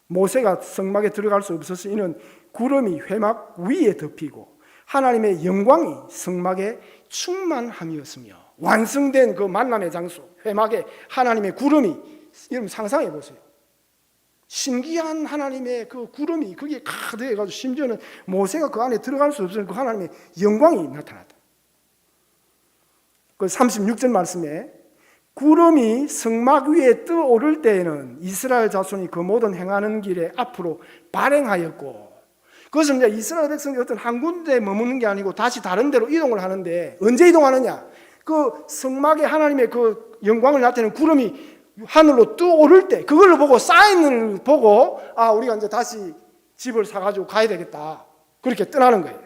모세가 성막에 들어갈 수 없어서 이는 구름이 회막 위에 덮이고 하나님의 영광이 성막에 충만함이었으며, 완성된 그 만남의 장소 회막에 하나님의 구름이, 여러분 상상해 보세요. 신기한 하나님의 그 구름이 거기에 가득해가지고 심지어는 모세가 그 안에 들어갈 수 없는 그 하나님의 영광이 나타났다. 그 36절 말씀에 구름이 성막 위에 떠오를 때에는 이스라엘 자손이 그 모든 행하는 길에 앞으로 발행하였고, 그것은 이제 이스라엘 백성이 어떤 한 군데에 머무는 게 아니고 다시 다른 데로 이동을 하는데, 언제 이동하느냐? 그 성막에 하나님의 그 영광을 나타내는 구름이 하늘로 떠오를 때, 그걸 보고 사인을 보고 우리가 이제 다시 집을 사가지고 가야 되겠다, 그렇게 떠나는 거예요.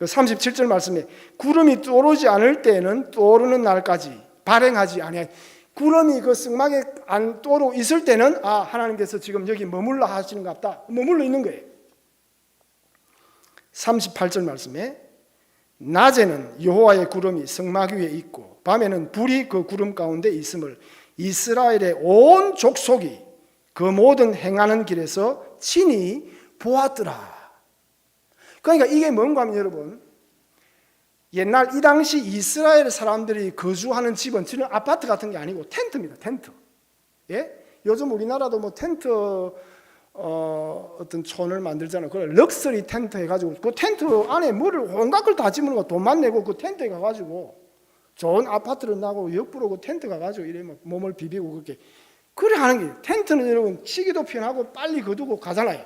37절 말씀에 구름이 떠오르지 않을 때에는 떠오르는 날까지 발행하지 아니하여, 구름이 그 성막에 안 떠오르고 있을 때는 하나님께서 지금 여기 머물러 하시는 것 같다, 머물러 있는 거예요. 38절 말씀에 낮에는 여호와의 구름이 성막 위에 있고 밤에는 불이 그 구름 가운데 있음을 이스라엘의 온 족속이 그 모든 행하는 길에서 친히 보았더라. 그러니까 이게 뭔가 하면 여러분, 옛날 이 당시 이스라엘 사람들이 거주하는 집은 지금 아파트 같은 게 아니고 텐트입니다. 텐트. 예? 요즘 우리나라도 뭐 텐트 어떤 촌을 만들잖아요. 그걸 럭셔리 텐트 해가지고 그 텐트 안에 뭐를 온갖 걸 다 집는 거 돈만 내고 그 텐트에 가가지고 좋은 아파트를 나고 역부로 그 텐트 가가지고 이래 막 몸을 비비고 그렇게 그래 하는 게, 텐트는 여러분 치기도 편하고 빨리 거두고 가잖아요.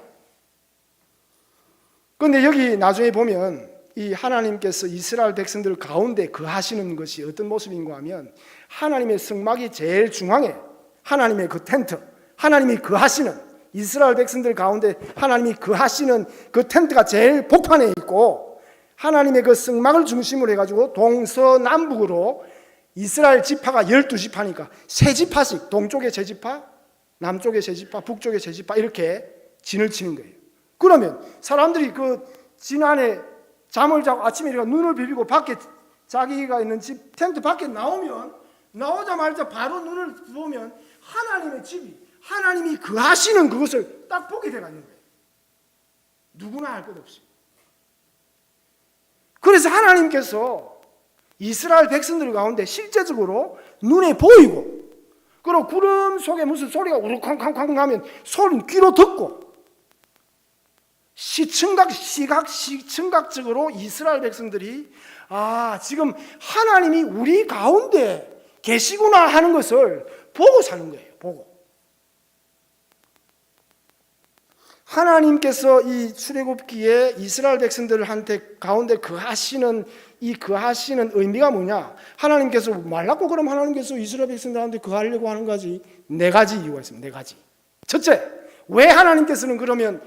그런데 여기 나중에 보면 이 하나님께서 이스라엘 백성들 가운데 거하시는 것이 어떤 모습인가 하면 하나님의 성막이 제일 중앙에 하나님의 그 텐트, 하나님이 거하시는 이스라엘 백성들 가운데 하나님이 거하시는 그 텐트가 제일 복판에 있고 하나님의 그 성막을 중심으로 해가지고 동서남북으로 이스라엘 지파가 12지파니까 세 지파씩 동쪽에 세 지파, 남쪽에 세 지파, 북쪽에 세 지파 이렇게 진을 치는 거예요. 그러면 사람들이 그 진 안에 잠을 자고 아침에 일어나 눈을 비비고 밖에 자기가 있는 집 텐트 밖에 나오자마자 바로 눈을 보면 하나님의 집이 하나님이 거하시는 그것을 딱 보게 되는 거예요. 누구나 할 것 없이. 그래서 하나님께서 이스라엘 백성들 가운데 실제적으로 눈에 보이고 그리고 구름 속에 무슨 소리가 우르쾅쾅쾅 하면 소리는 귀로 듣고 시청각적으로 이스라엘 백성들이 지금 하나님이 우리 가운데 계시구나 하는 것을 보고 사는 거예요. 보고. 하나님께서 이 출애굽기에 이스라엘 백성들한테 가운데 거하시는 이 거하시는 의미가 뭐냐? 하나님께서 말랐고 그럼 하나님께서 이스라엘 백성들한테 거하려고 하는 거지. 네 가지 이유가 있습니다. 네 가지. 첫째, 왜 하나님께서는 그러면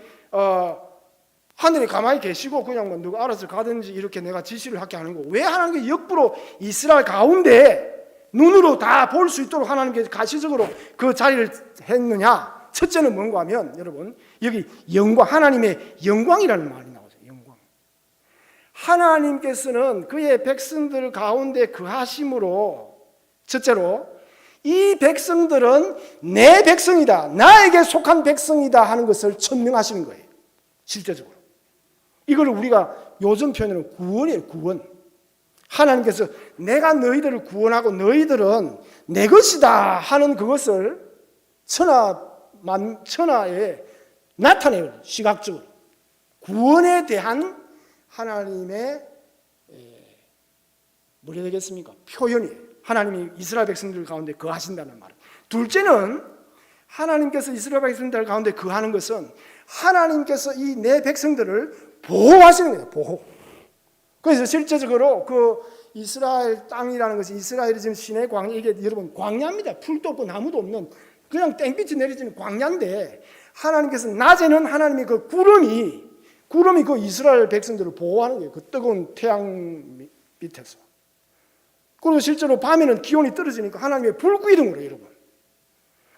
하늘에 가만히 계시고 그냥 뭐 누가 알아서 가든지 이렇게 내가 지시를 하게 하는 거? 왜 하나님께 역부로 이스라엘 가운데 눈으로 다 볼 수 있도록 하나님께 가시적으로 그 자리를 했느냐? 첫째는 뭔가 하면 여러분 여기 영광, 하나님의 영광이라는 말이 나오죠. 영광. 하나님께서는 그의 백성들 가운데 거하심으로 첫째로 이 백성들은 내 백성이다, 나에게 속한 백성이다 하는 것을 천명하시는 거예요. 실제적으로 이걸 우리가 요즘 표현으로 구원이에요. 구원. 하나님께서 내가 너희들을 구원하고 너희들은 내 것이다 하는 그것을 천하에 나타내요. 시각적으로 구원에 대한 하나님의 뭐라 되겠습니까? 표현이에요. 하나님이 이스라엘 백성들 가운데 거하신다는 말은. 둘째는 하나님께서 이스라엘 백성들 가운데 거하는 것은 하나님께서 이 내 백성들을 보호하시는 거예요. 보호. 그래서 실제적으로 그 이스라엘 땅이라는 것이 이스라엘이 지금 시내 광야, 이게 여러분 광야입니다. 풀도 없고 나무도 없는 그냥 땡빛이 내리지는 광야인데 하나님께서 낮에는 하나님의 그 구름이 그 이스라엘 백성들을 보호하는 거예요. 그 뜨거운 태양 밑에서. 그리고 실제로 밤에는 기온이 떨어지니까 하나님의 불기둥으로 여러분.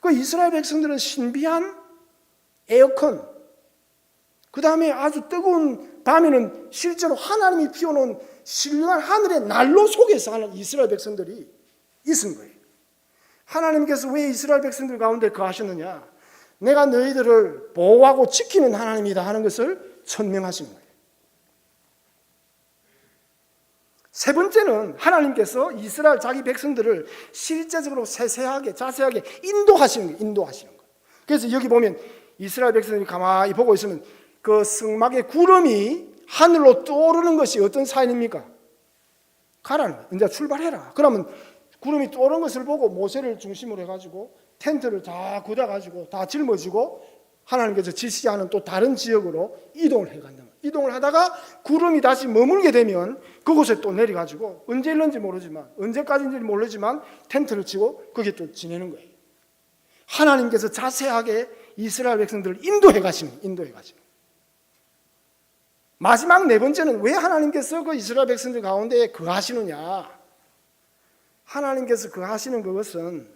그 이스라엘 백성들은 신비한 에어컨, 그 다음에 아주 뜨거운 밤에는 실제로 하나님이 피워놓은 신령한 하늘의 난로 속에서 하는 이스라엘 백성들이 있은 거예요. 하나님께서 왜 이스라엘 백성들 가운데 거하셨느냐? 내가 너희들을 보호하고 지키는 하나님이다 하는 것을 천명하신 거예요. 세 번째는 하나님께서 이스라엘 자기 백성들을 실제적으로 세세하게 자세하게 인도하시는 거예요. 인도하시는 거예요. 그래서 여기 보면 이스라엘 백성들이 가만히 보고 있으면 그 성막의 구름이 하늘로 떠오르는 것이 어떤 사인입니까? 가라는 거예요. 이제 출발해라. 그러면 구름이 떠오르는 것을 보고 모세를 중심으로 해가지고 텐트를 다 굳어가지고 다 짊어지고 하나님께서 지시하는 또 다른 지역으로 이동을 해간다. 이동을 하다가 구름이 다시 머물게 되면 그곳에 또 내려가지고 언제 일는지 모르지만 언제까지인지 모르지만 텐트를 치고 거기에 또 지내는 거예요. 하나님께서 자세하게 이스라엘 백성들을 인도해 가시는. 마지막 네 번째는 왜 하나님께서 그 이스라엘 백성들 가운데 거하시느냐? 하나님께서 거하시는 그것은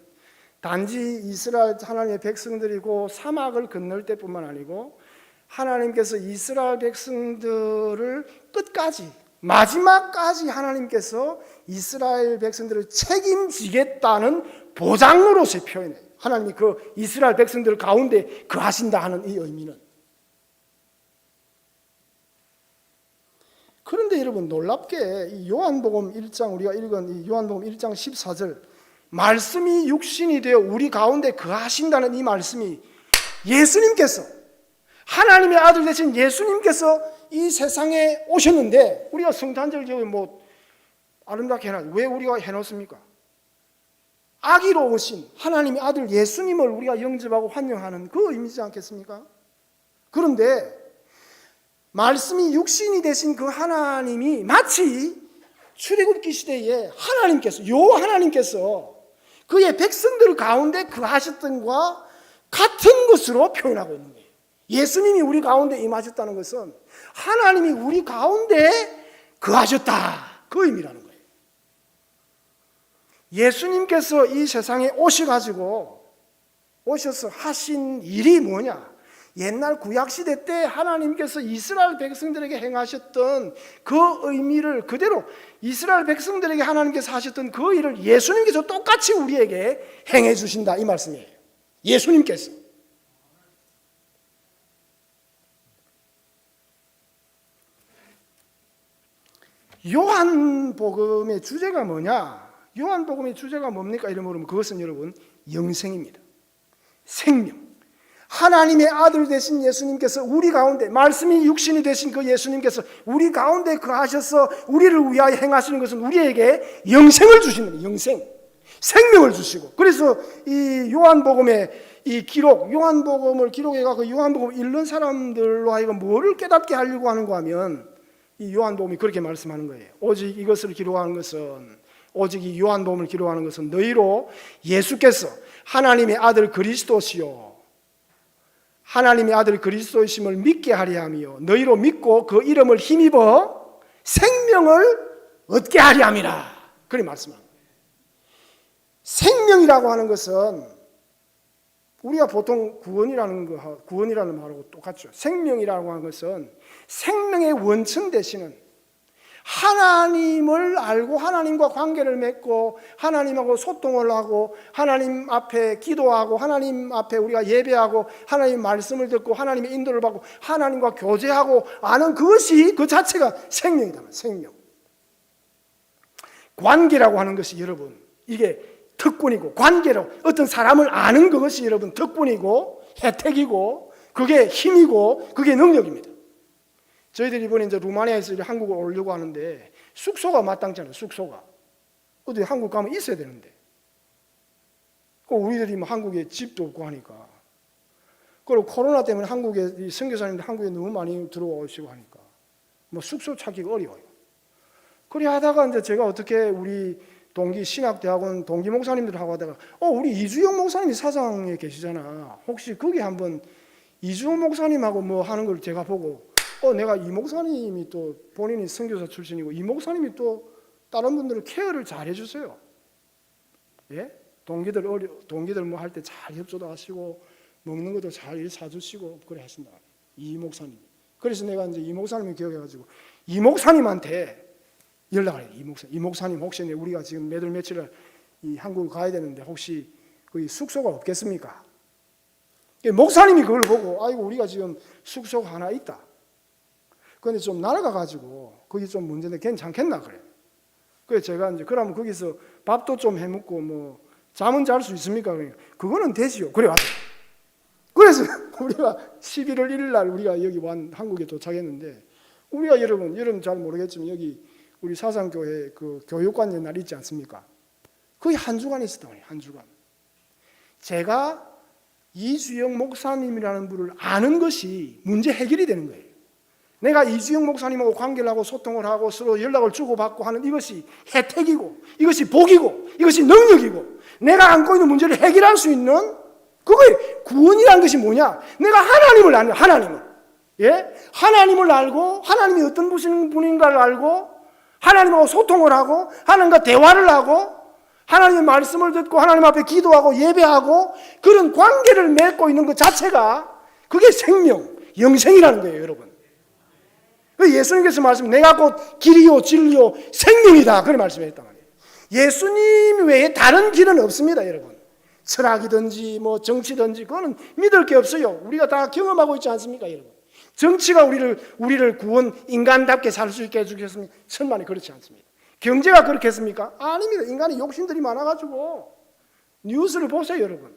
단지 이스라엘 하나님의 백성들이고 사막을 건널 때뿐만 아니고 하나님께서 이스라엘 백성들을 끝까지 마지막까지 하나님께서 이스라엘 백성들을 책임지겠다는 보장으로서의 표현이에요. 하나님이 그 이스라엘 백성들 가운데 거하신다 하는 이 의미는. 그런데 여러분 놀랍게 이 요한복음 1장 우리가 읽은 이 요한복음 1장 14절 말씀이 육신이 되어 우리 가운데 거하신다는 이 말씀이 예수님께서 하나님의 아들 되신 예수님께서 이 세상에 오셨는데 우리가 성탄절 저기 뭐 아름답게 해놨 왜 우리가 해놓습니까? 아기로 오신 하나님의 아들 예수님을 우리가 영접하고 환영하는 그 의미지 않겠습니까? 그런데 말씀이 육신이 되신 그 하나님이 마치 출애굽기 시대에 하나님께서 그의 백성들 가운데 거하셨던과 같은 것으로 표현하고 있는 거예요. 예수님이 우리 가운데 임하셨다는 것은 하나님이 우리 가운데 거하셨다, 그 의미라는 거예요. 예수님께서 이 세상에 오셔서 하신 일이 뭐냐? 옛날 구약시대 때 하나님께서 이스라엘 백성들에게 행하셨던 그 의미를 그대로 이스라엘 백성들에게 하나님께서 하셨던 그 일을 예수님께서 똑같이 우리에게 행해 주신다, 이 말씀이에요. 예수님께서. 요한복음의 주제가 뭐냐? 요한복음의 주제가 뭡니까? 이런 물으면 그것은 여러분 영생입니다. 생명. 하나님의 아들 되신 예수님께서 우리 가운데, 말씀이 육신이 되신 그 예수님께서 우리 가운데 거하셔서 우리를 위하여 행하시는 것은 우리에게 영생을 주시는 거예요. 영생, 생명을 주시고. 그래서 이 요한복음의 이 기록, 요한복음을 기록해가지고 요한복음을 읽는 사람들로 하여금 뭐를 깨닫게 하려고 하는가 하면 이 요한복음이 그렇게 말씀하는 거예요. 오직 이것을 기록하는 것은, 오직 이 요한복음을 기록하는 것은 너희로 예수께서 하나님의 아들 그리스도시요 하나님의 아들 그리스도이심을 믿게 하려 하며 너희로 믿고 그 이름을 힘입어 생명을 얻게 하려 함이라. 그렇게 말씀합니다. 생명이라고 하는 것은 우리가 보통 구원이라는 말하고 똑같죠. 생명이라고 하는 것은 생명의 원천 되시는, 하나님을 알고 하나님과 관계를 맺고 하나님하고 소통을 하고 하나님 앞에 기도하고 하나님 앞에 우리가 예배하고 하나님 말씀을 듣고 하나님의 인도를 받고 하나님과 교제하고 아는 그것이 그 자체가 생명이다. 생명. 관계라고 하는 것이 여러분 이게 특권이고, 관계로 어떤 사람을 아는 그것이 여러분 특권이고 혜택이고 그게 힘이고 그게 능력입니다. 저희들이 이번에 이제 루마니아에서 한국을 오려고 하는데 숙소가 마땅찮아요. 숙소가 어디 한국 가면 있어야 되는데, 우리들이 뭐 한국에 집도 없고 하니까, 그리고 코로나 때문에 한국에 선교사님들 한국에 너무 많이 들어오시고 하니까 뭐 숙소 찾기가 어려워요. 그래 하다가 이제 제가 어떻게 우리 동기 신학대학원 동기 목사님들하고 하다가 우리 이주영 목사님이 사상에 계시잖아. 혹시 거기 한번 이주영 목사님하고 뭐 하는 걸 제가 보고 내가 이 목사님이 또 본인이 선교사 출신이고 이 목사님이 또 다른 분들을 케어를 잘 해주세요. 예? 동기들 뭐 할 때 잘 협조도 하시고 먹는 것도 잘 사주시고 그래 하신다. 이 목사님. 그래서 내가 이제 이 목사님을 기억해가지고 이 목사님한테 연락을 해요. 이 목사님 혹시 우리가 지금 몇월 며칠을 이 한국을 가야 되는데 혹시 거기 숙소가 없겠습니까? 목사님이 그걸 보고 아이고 우리가 지금 숙소가 하나 있다. 그런데 좀 날아가가지고 거기 좀 문제인데 괜찮겠나 그래. 그래서 제가 이제 그러면 거기서 밥도 좀 해먹고 뭐 잠은 잘 수 있습니까? 그거는 되지요. 그래 왔어. 그래서 우리가 11월 1일 날 우리가 여기 한국에 도착했는데 우리가 여러분 잘 모르겠지만 여기 우리 사상교회 그 교육관의 날 있지 않습니까? 거의 한 주간 있었단 말이에요. 한 주간. 제가 이주영 목사님이라는 분을 아는 것이 문제 해결이 되는 거예요. 내가 이주영 목사님하고 관계를 하고 소통을 하고 서로 연락을 주고받고 하는 이것이 혜택이고 이것이 복이고 이것이 능력이고 내가 안고 있는 문제를 해결할 수 있는 그거의 구원이라는 것이 뭐냐? 내가 하나님을 아는 하나님을. 예? 하나님을 알고 하나님이 어떤 분인가를 알고 하나님하고 소통을 하고 하나님과 대화를 하고 하나님의 말씀을 듣고 하나님 앞에 기도하고 예배하고 그런 관계를 맺고 있는 것 자체가 그게 생명, 영생이라는 거예요, 여러분. 예수님께서 말씀, 내가 곧 길이요 진리요 생명이다. 그런 말씀을 했단 말이에요. 예수님 외에 다른 길은 없습니다, 여러분. 철학이든지 뭐 정치든지 그거는 믿을 게 없어요. 우리가 다 경험하고 있지 않습니까, 여러분? 정치가 우리를 구원 인간답게 살 수 있게 해주겠습니까? 천만에 그렇지 않습니다. 경제가 그렇겠습니까? 아닙니다. 인간이 욕심들이 많아가지고 뉴스를 보세요, 여러분.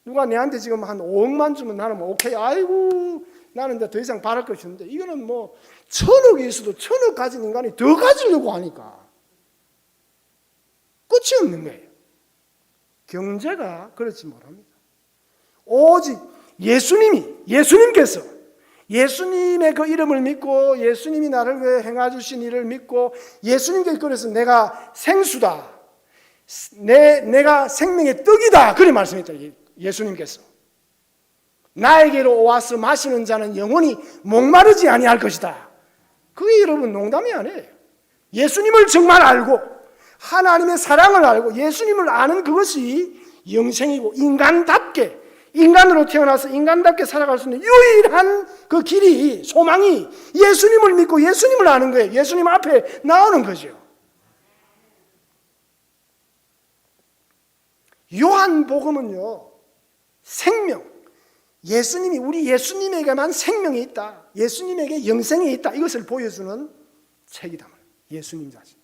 누가 내한테 지금 한 5억만 주면 나는 뭐 오케이, 아이고 나는 더 이상 바랄 것이 없는데 이거는 뭐 1,000억이 있어도 1,000억 가진 인간이 더 가지려고 하니까 끝이 없는 거예요. 예수님께서 예수님의 그 이름을 믿고 예수님이 나를 위해 행해 주신 일을 믿고 예수님께 그래서 내가 생수다, 내가 생명의 떡이다, 그렇게 말씀했다. 예수님께서 나에게로 와서 마시는 자는 영원히 목마르지 아니할 것이다. 그게 여러분 농담이 아니에요. 예수님을 정말 알고 하나님의 사랑을 알고 예수님을 아는 그것이 영생이고 인간답게, 인간으로 태어나서 인간답게 살아갈 수 있는 유일한 그 길이, 소망이 예수님을 믿고 예수님을 아는 거예요. 예수님 앞에 나오는 거죠. 요한복음은요, 생명, 예수님이, 우리 예수님에게만 생명이 있다, 예수님에게 영생이 있다, 이것을 보여주는 책이다. 예수님 자신.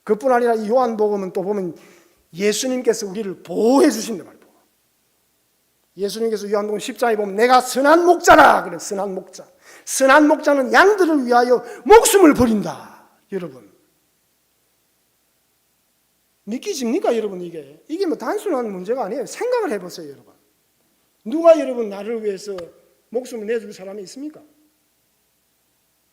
그뿐 아니라 이 요한복음은 또 보면 예수님께서 우리를 보호해 주신단 말이에요. 예수님께서 요한복음 10장에 보면 내가 선한 목자라 그래. 선한 목자. 선한 목자는 양들을 위하여 목숨을 버린다. 여러분, 믿기십니까 여러분? 이게 뭐 단순한 문제가 아니에요. 생각을 해보세요 여러분. 누가 여러분 나를 위해서 목숨을 내줄 사람이 있습니까?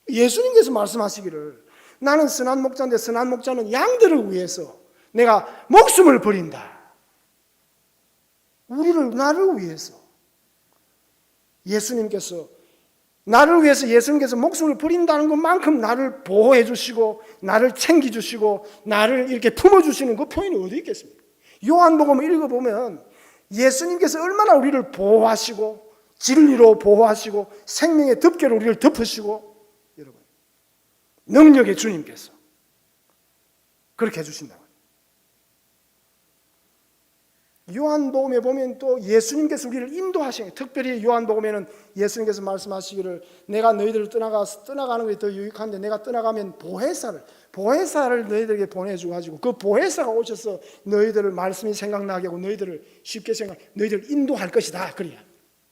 예수님께서 말씀하시기를 나는 선한 목자인데 선한 목자는 양들을 위해서 내가 목숨을 버린다. 나를 위해서 예수님께서 목숨을 버린다는 것만큼 나를 보호해 주시고 나를 챙겨 주시고 나를 이렇게 품어 주시는 그 표현이 어디 있겠습니까? 요한복음을 읽어보면 예수님께서 얼마나 우리를 보호하시고 진리로 보호하시고 생명의 덮개로 우리를 덮으시고, 여러분, 능력의 주님께서 그렇게 해주신다. 요한복음에 보면 또 예수님께서 우리를 인도하시는, 특별히 요한복음에는 예수님께서 말씀하시기를 내가 너희들을 떠나가는 것이 더 유익한데 내가 떠나가면 보혜사를 너희들에게 보내주가지고 그 보혜사가 오셔서 너희들을 말씀이 생각나게 하고 너희들을 너희들을 인도할 것이다. 그래야.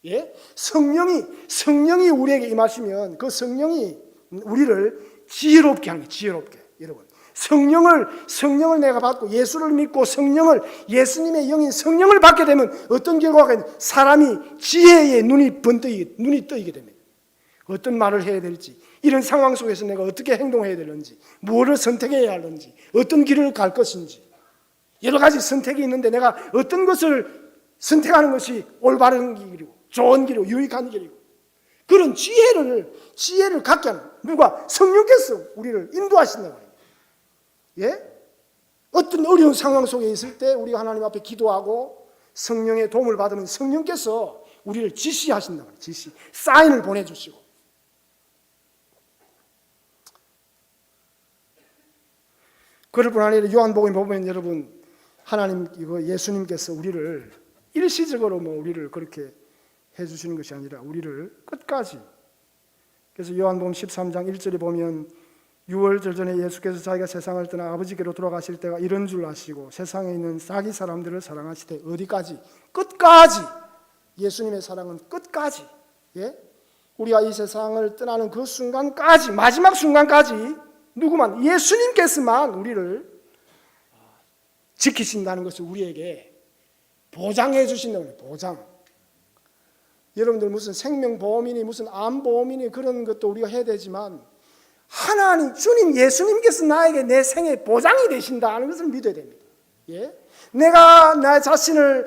예? 성령이 우리에게 임하시면 그 성령이 우리를 지혜롭게 하는 거예요. 지혜롭게. 여러분, 성령을 내가 받고 예수를 믿고 예수님의 영인 성령을 받게 되면 어떤 결과가 있는, 사람이 지혜의 눈이 떠이게 됩니다. 어떤 말을 해야 될지, 이런 상황 속에서 내가 어떻게 행동해야 되는지, 무엇을 선택해야 하는지, 어떤 길을 갈 것인지, 여러 가지 선택이 있는데 내가 어떤 것을 선택하는 것이 올바른 길이고 좋은 길이고 유익한 길이고, 그런 지혜를 갖게 하는, 누가? 성령께서 우리를 인도하신다고. 예? 어떤 어려운 상황 속에 있을 때 우리가 하나님 앞에 기도하고 성령의 도움을 받으면 성령께서 우리를 지시하신다. 사인을 보내주시고. 그럴 뿐 아니라 요한복음에 보면 여러분, 하나님, 예수님께서 우리를 일시적으로 우리를 그렇게 해주시는 것이 아니라 우리를 끝까지. 그래서 요한복음 13장 1절에 보면 6월절 전에 예수께서 자기가 세상을 떠나 아버지께로 돌아가실 때가 이런 줄 아시고 세상에 있는 자기 사람들을 사랑하시되 어디까지? 끝까지. 예수님의 사랑은 끝까지. 예? 우리가 이 세상을 떠나는 그 순간까지, 마지막 순간까지 누구만? 예수님께서만 우리를 지키신다는 것을 우리에게 보장해 주신다는 거예요. 보장. 여러분들 무슨 생명보험이니 무슨 암보험이니 그런 것도 우리가 해야 되지만 하나님, 주님, 예수님께서 나에게 내 생의 보장이 되신다는 것을 믿어야 됩니다. 예? 내가 나 자신을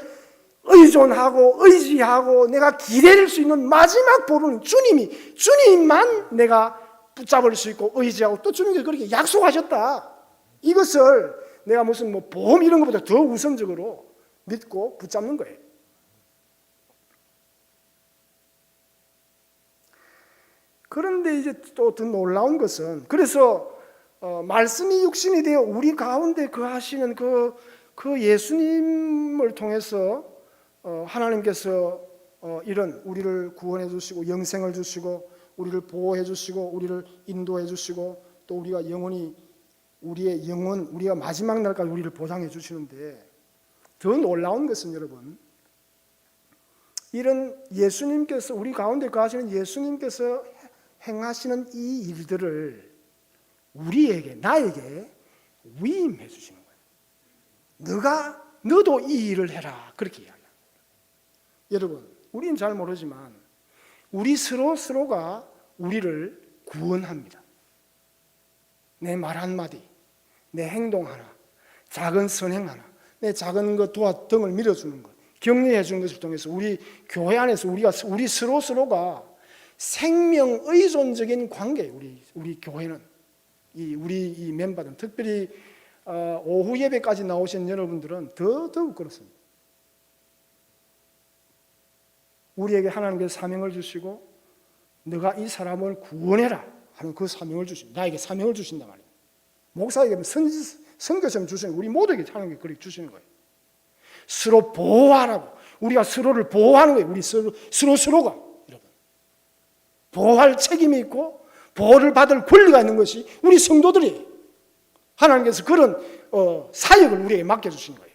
의지하고 내가 기다릴 수 있는 마지막 보루는 주님만 내가 붙잡을 수 있고 의지하고, 또 주님께서 그렇게 약속하셨다. 이것을 내가 무슨 보험 이런 것보다 더 우선적으로 믿고 붙잡는 거예요. 그런데 이제 또 더 놀라운 것은, 그래서 말씀이 육신이 되어 우리 가운데 거하시는 그 예수님을 통해서 하나님께서 이런 우리를 구원해 주시고 영생을 주시고 우리를 보호해 주시고 우리를 인도해 주시고 또 우리가 영원히 우리의 영혼, 우리가 마지막 날까지 우리를 보장해 주시는데, 더 놀라운 것은 여러분, 이런 예수님께서 우리 가운데 거하시는 예수님께서 행하시는 이 일들을 나에게 위임해 주시는 거예요. 너도 이 일을 해라, 그렇게 이야기합니다. 여러분, 우리는 잘 모르지만 우리 서로가 우리를 구원합니다. 내 말 한마디, 내 행동 하나, 작은 선행 하나, 내 작은 것 도와 등을 밀어주는 것, 격려해 주는 것을 통해서 우리 교회 안에서 우리 서로가 생명 의존적인 관계, 우리 교회는 우리 이 멤버들, 특별히 오후 예배까지 나오신 여러분들은 더욱 그렇습니다. 우리에게 하나님께서 사명을 주시고 너가 이 사람을 구원해라 하는 그 사명을 주십니다. 나에게 사명을 주신단 말이에요. 목사에게 선교사님 주시는 우리 모두에게 하나님께 그렇게 주시는 거예요. 서로 보호하라고. 우리가 서로를 보호하는 거예요. 우리 서로가 여러분 보호할 책임이 있고 보호를 받을 권리가 있는 것이 우리 성도들이에요. 하나님께서 그런 사역을 우리에게 맡겨주신 거예요.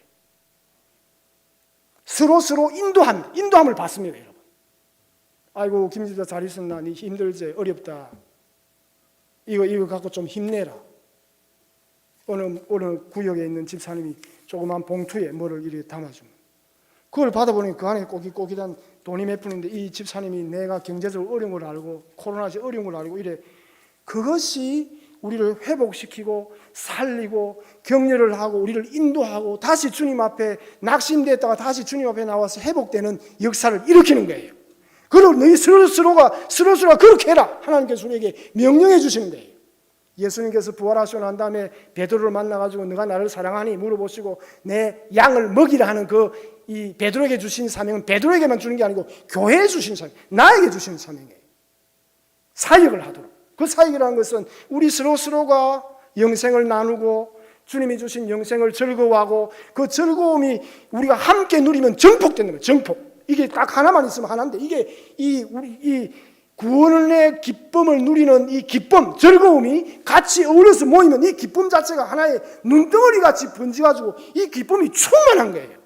서로 인도함을 받습니다, 여러분. 아이고 김집사 잘 있었나? 니 힘들지? 어렵다. 이거 갖고 좀 힘내라. 어느 구역에 있는 집사님이 조그만 봉투에 뭐를 이렇게 담아줍니다. 그걸 받아보니 그 안에 꼬깃꼬깃한 돈이 몇 푼인데 이 집사님이 내가 경제적으로 어려운 걸 알고 코로나시 어려운 걸 알고 이래 그것이 우리를 회복시키고 살리고 격려를 하고 우리를 인도하고 다시 주님 앞에 낙심됐다가 다시 주님 앞에 나와서 회복되는 역사를 일으키는 거예요. 그리고 너희 서로가 그렇게 해라. 하나님께서 우리에게 명령해 주시는 거예요. 예수님께서 부활하시고 난 다음에 베드로를 만나가지고 너가 나를 사랑하니 물어보시고 내 양을 먹이라 하는 이 베드로에게 주신 사명은 베드로에게만 주는 게 아니고 교회에 주신 사명, 나에게 주신 사명이에요. 사역을 하도록. 그 사역이라는 것은 우리 서로가 영생을 나누고 주님이 주신 영생을 즐거워하고 그 즐거움이 우리가 함께 누리면 정복되는 거예요. 정복. 이게 딱 하나만 있으면 하나인데 이게 이 구원의 기쁨을 누리는 이 기쁨, 즐거움이 같이 어울려서 모이면 이 기쁨 자체가 하나의 눈덩어리 같이 번져가지고 이 기쁨이 충만한 거예요.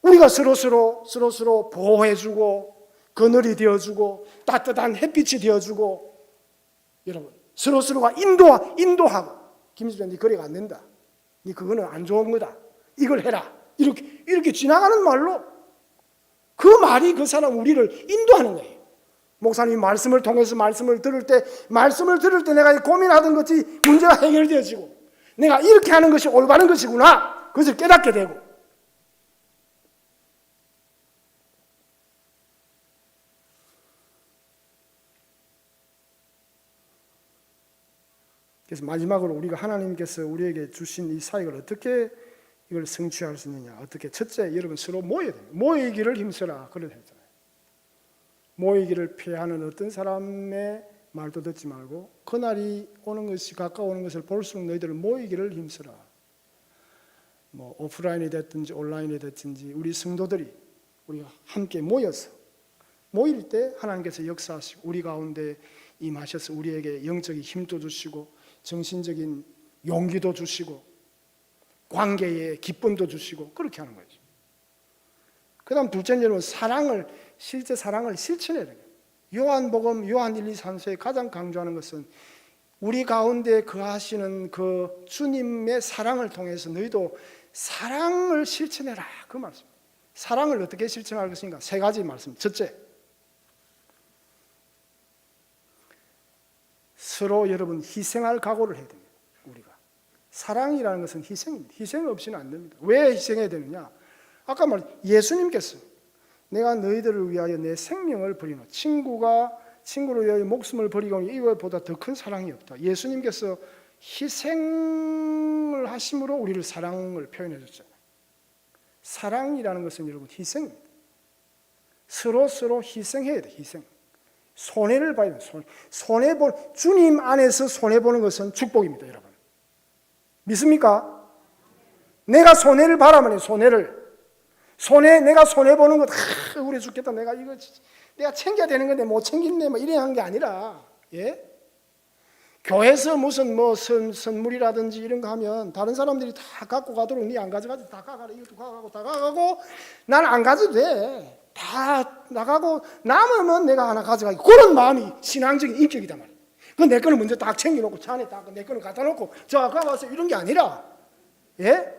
우리가 서로 보호해주고 그늘이 되어주고 따뜻한 햇빛이 되어주고 여러분 서로가 인도하고 김수현 네 거래가 안 된다. 네 그거는 안 좋은 거다. 이걸 해라. 이렇게 지나가는 말로 그 말이 그 사람 우리를 인도하는 거예요. 목사님이 말씀을 통해서 말씀을 들을 때 내가 고민하던 것이 문제가 해결되어지고 내가 이렇게 하는 것이 올바른 것이구나. 그것을 깨닫게 되고 그래서 마지막으로 우리가 하나님께서 우리에게 주신 이 사역을 어떻게 이걸 성취할 수 있느냐. 어떻게 첫째 여러분 서로 모여야 됩니다. 모이기를 힘써라. 그러다 했잖아요. 모이기를 피하는 어떤 사람의 말도 듣지 말고 그날이 오는 것이 가까워오는 것을 볼수록 너희들은 모이기를 힘써라. 뭐 오프라인이 됐든지 온라인이 됐든지 우리 성도들이 우리가 함께 모여서 모일 때 하나님께서 역사하시고 우리 가운데 임하셔서 우리에게 영적인 힘도 주시고 정신적인 용기도 주시고 관계의 기쁨도 주시고 그렇게 하는 거죠. 그 다음 둘째는 여러분 실제 사랑을 실천해야 돼요. 요한 1, 2, 3서에 가장 강조하는 것은 우리 가운데 거하시는 그 주님의 사랑을 통해서 너희도 사랑을 실천해라. 그 말씀. 사랑을 어떻게 실천할 것인가? 세 가지 말씀. 첫째, 서로 여러분 희생할 각오를 해야 됩니다. 우리가 사랑이라는 것은 희생입니다. 희생 없이는 안 됩니다. 왜 희생해야 되느냐? 아까 예수님께서 내가 너희들을 위하여 내 생명을 버리노. 친구를 위하여 목숨을 버리거니 이것보다 더 큰 사랑이 없다. 예수님께서 희생을 하심으로 우리를 사랑을 표현해 줬잖아요. 사랑이라는 것은 여러분 희생입니다. 서로 희생해야 돼. 희생. 손해를 봐야 돼요. 주님 안에서 손해보는 것은 축복입니다, 여러분. 믿습니까? 내가 손해를 바라면 내가 손해보는 것, 우리 죽겠다. 내가 챙겨야 되는 건데 못 챙긴네. 이래야 하는 게 아니라, 예? 교회에서 무슨 선물이라든지 이런 거 하면 다른 사람들이 다 갖고 가도록 니 안 가져가지. 다 가가라. 이것도 가가고 다 가가고 난 안 가져도 돼. 다 나가고 남으면 내가 하나 가져가고 그런 마음이 신앙적인 인격이단 말이에요. 그 내 거는 먼저 딱 챙겨놓고 차 안에 딱 내 거는 갖다 놓고 저 아까 와서 이런 게 아니라 예?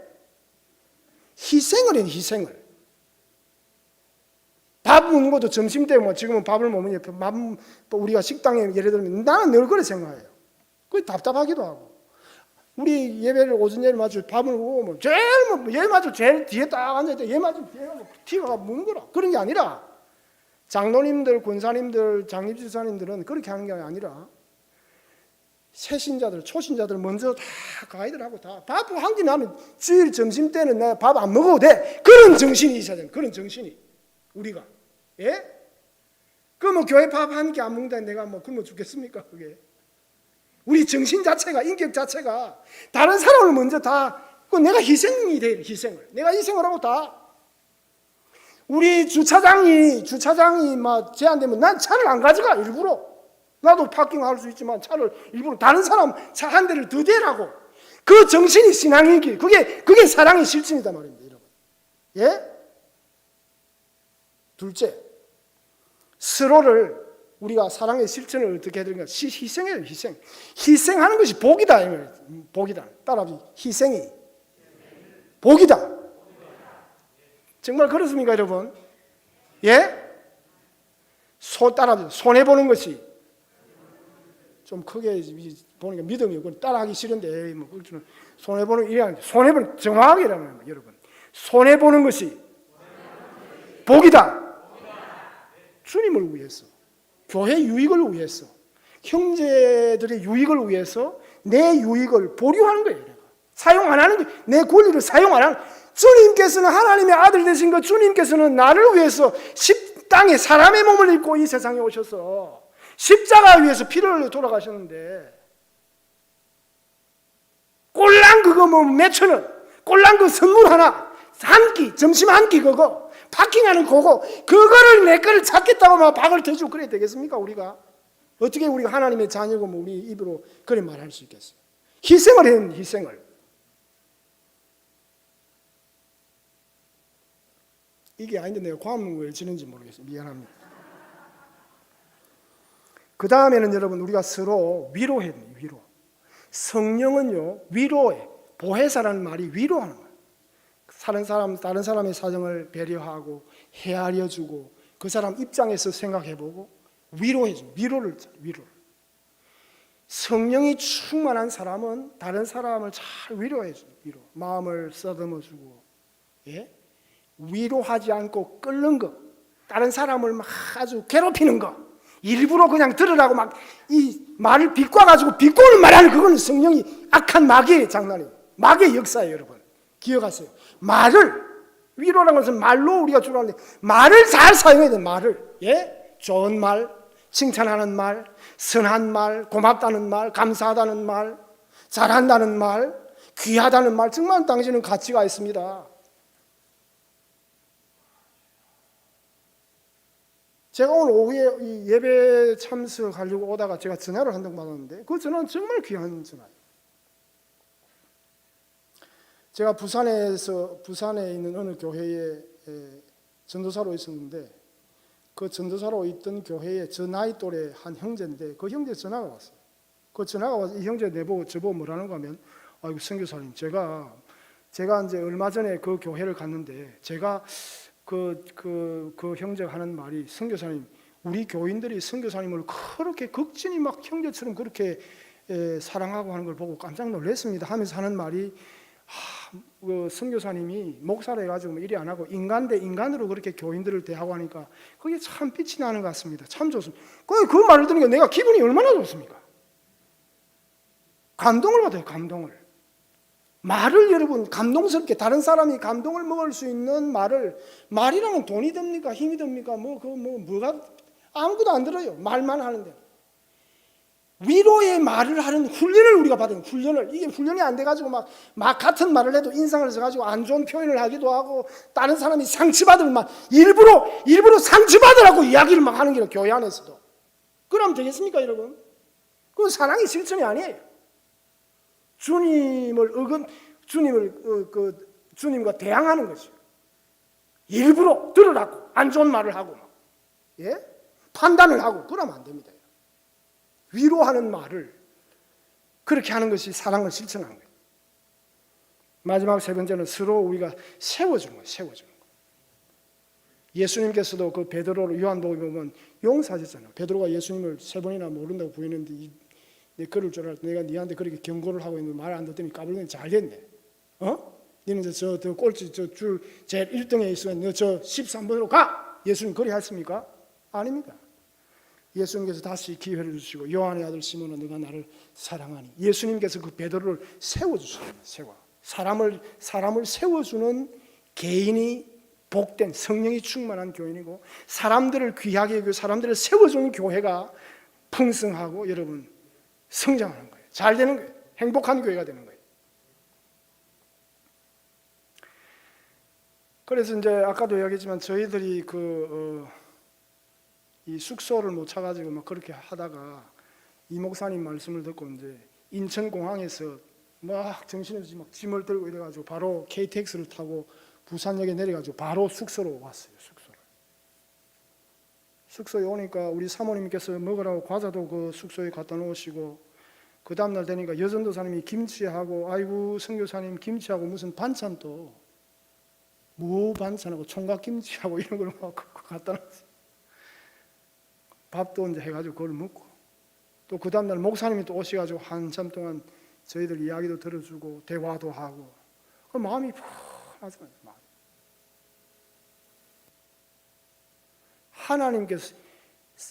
희생을 해요. 희생을. 밥 먹는 것도 점심 때 뭐 지금은 밥을 못 먹으니까 우리가 식당에 예를 들면 나는 늘 그래 생각해요. 그게 답답하기도 하고. 우리 예배를 오전 예를 맞출 밥을 먹으면 제일 얘 맞출 제일 뒤에 딱 앉아 있다. 얘 맞출 뒤에 티가 먹는 거라. 그런 게 아니라 장로님들, 권사님들, 장립지사님들은 그렇게 하는 게 아니라 새신자들, 초신자들 먼저 다 가이드를 하고 다 밥 한 끼 나면 주일 점심 때는 내가 밥 안 먹어도 돼. 그런 정신이 있어야 돼. 그런 정신이 우리가 예? 그러면 교회 밥 한 끼 안 먹는다 내가 뭐 굶어 죽겠습니까? 그게 우리 정신 자체가 인격 자체가 다른 사람을 먼저 다 그 내가 희생이 돼. 희생을 내가 희생을 하고 다 우리 주차장이 막 제한되면 난 차를 안 가져가 일부러. 나도 파킹할 수 있지만 차를 일부러 다른 사람 차 한 대를 더 대라고. 그 정신이 신앙의 길. 그게 사랑의 실천이다 말입니다, 여러분. 예? 둘째, 서로를 우리가 사랑의 실천을 어떻게 해야 되는가? 희생해요, 희생. 희생하는 것이 복이다, 이 말이에요. 복이다. 따라하지. 희생이 복이다. 정말 그렇습니까, 여러분? 예? 따라하지. 손해보는 것이 좀 크게 보니까 믿음이 따라하기 싫은데 뭐 손해보는 일이 손해보는 정확하게라는 거예요, 여러분. 손해보는 것이 복이다. 주님을 위해서, 교회 유익을 위해서, 형제들의 유익을 위해서 내 유익을 보류하는 거예요. 내가. 사용 안 하는 거예요. 내 권리를 사용 안 하는 거예요. 주님께서는 하나님의 아들 되신 것, 주님께서는 나를 위해서 땅에 사람의 몸을 입고 이 세상에 오셔서 십자가 위에서 피를 흘려 돌아가셨는데 꼴랑 그거 뭐 몇천 원, 꼴랑 그 선물 하나, 한 끼, 점심 한 끼 그거, 파킹하는 그거를 내 거를 찾겠다고 막 박을 터주고 그래야 되겠습니까? 우리가 어떻게 우리가 하나님의 자녀고 뭐 우리 입으로 그래 말할 수 있겠어요? 희생을 해요, 희생을. 이게 아닌데 내가 과음을 왜 지는지 모르겠어요. 미안합니다. 그 다음에는 여러분 우리가 서로 위로해야 돼요. 위로. 성령은요 위로해. 보혜사라는 말이 위로하는 거예요. 다른 사람의 사정을 배려하고 헤아려주고 그 사람 입장에서 생각해보고 위로해줘. 위로를. 성령이 충만한 사람은 다른 사람을 잘 위로해줘. 위로. 마음을 쓰다듬어주고, 예? 위로하지 않고 끓는 거, 다른 사람을 막 아주 괴롭히는 거, 일부러 그냥 들으라고 막 이 말을 비꼬아가지고 비꼬는 말하는 그거는 성령이 악한 마귀의 장난이에요. 마귀의 역사예요, 여러분. 기억하세요. 말을, 위로라는 것은 말로 우리가 주로 하는데 말을 잘 사용해야 돼요. 말을. 예? 좋은 말, 칭찬하는 말, 선한 말, 고맙다는 말, 감사하다는 말, 잘한다는 말, 귀하다는 말. 정말 당신은 가치가 있습니다. 제가 오늘 오후에 이 예배 참석하려고 오다가 제가 전화를 한 통 받았는데 그 전화는 정말 귀한 전화예요. 제가 부산에 있는 어느 교회에 전도사로 있었는데 그 전도사로 있던 교회에 저 나이 또래 한 형제인데 그 형제 전화가 왔어요. 그 전화가 와서 이 형제 저보고 뭐라는 거 하면 아이고 선교사님 제가 이제 얼마 전에 그 교회를 갔는데 제가 그 형제가 하는 말이 선교사님 우리 교인들이 선교사님을 그렇게 극진히 막 형제처럼 그렇게 사랑하고 하는 걸 보고 깜짝 놀랐습니다 하면서 하는 말이 그 선교사님이 목사를 해가지고 뭐 일이 안 하고 인간 대 인간으로 그렇게 교인들을 대하고 하니까 그게 참 빛이 나는 것 같습니다. 참 좋습니다. 그 말을 들으니까 내가 기분이 얼마나 좋습니까? 감동을 받아요. 감동을. 말을 여러분 감동스럽게 다른 사람이 감동을 먹을 수 있는 말이라면 돈이 듭니까? 힘이 듭니까? 뭐가 아무것도 안 들어요. 말만 하는데 위로의 말을 하는 훈련을 우리가 받아요. 이게 훈련이 안 돼가지고 막 같은 말을 해도 인상을 써가지고 안 좋은 표현을 하기도 하고 다른 사람이 상처받을 말 일부러 상처받으라고 이야기를 막 하는 게 교회 안에서도 그러면 되겠습니까, 여러분? 그건 사랑의 실천이 아니에요. 주님과 대항하는 것이요. 일부러 들으라고 안 좋은 말을 하고 판단을 하고 그러면 안 됩니다. 위로하는 말을 그렇게 하는 것이 사랑을 실천하는 거예요. 마지막 세 번째는 서로 우리가 세워주는 거예요. 세워주는 거. 예수님께서도 그 베드로를 요한복음에 보면 용서하셨잖아요. 베드로가 예수님을 3번이나 모른다고 부인했는데 내 그럴 줄 알았다. 내가 네한테 그렇게 경고를 하고 있는데 말 안 듣더니 까불더니 잘 됐네. 너는 저 꼴찌 저 줄 제일 1등에 있으면 너 저 13번으로 가. 예수님 그리 했습니까? 아닙니다. 예수님께서 다시 기회를 주시고 요한의 아들 시몬아 너가 나를 사랑하니 예수님께서 그 베드로를 세워주십니다. 사람을 세워주는 개인이 복된 성령이 충만한 교인이고 사람들을 귀하게 여기고 사람들을 세워주는 교회가 풍성하고 여러분 성장하는 거예요. 잘 되는 거예요. 행복한 교회가 되는 거예요. 그래서 이제 아까도 이야기했지만 저희들이 이 숙소를 못 찾아가지고 막 그렇게 하다가 이 목사님 말씀을 듣고 이제 인천공항에서 막 정신없이 막 짐을 들고 이래가지고 바로 KTX를 타고 부산역에 내려가지고 바로 숙소로 왔어요. 숙소에 오니까 우리 사모님께서 먹으라고 과자도 그 숙소에 갖다 놓으시고 그 다음날 되니까 여전도사님이 김치하고 아이고 선교사님 김치하고 무슨 반찬도 무 반찬하고 총각김치하고 이런 걸 막 갖다 놨어요. 밥도 이제 해가지고 그걸 먹고 또 그 다음날 목사님이 또 오셔가지고 한참 동안 저희들 이야기도 들어주고 대화도 하고 그 마음이 푹하잖아요. 하나님께서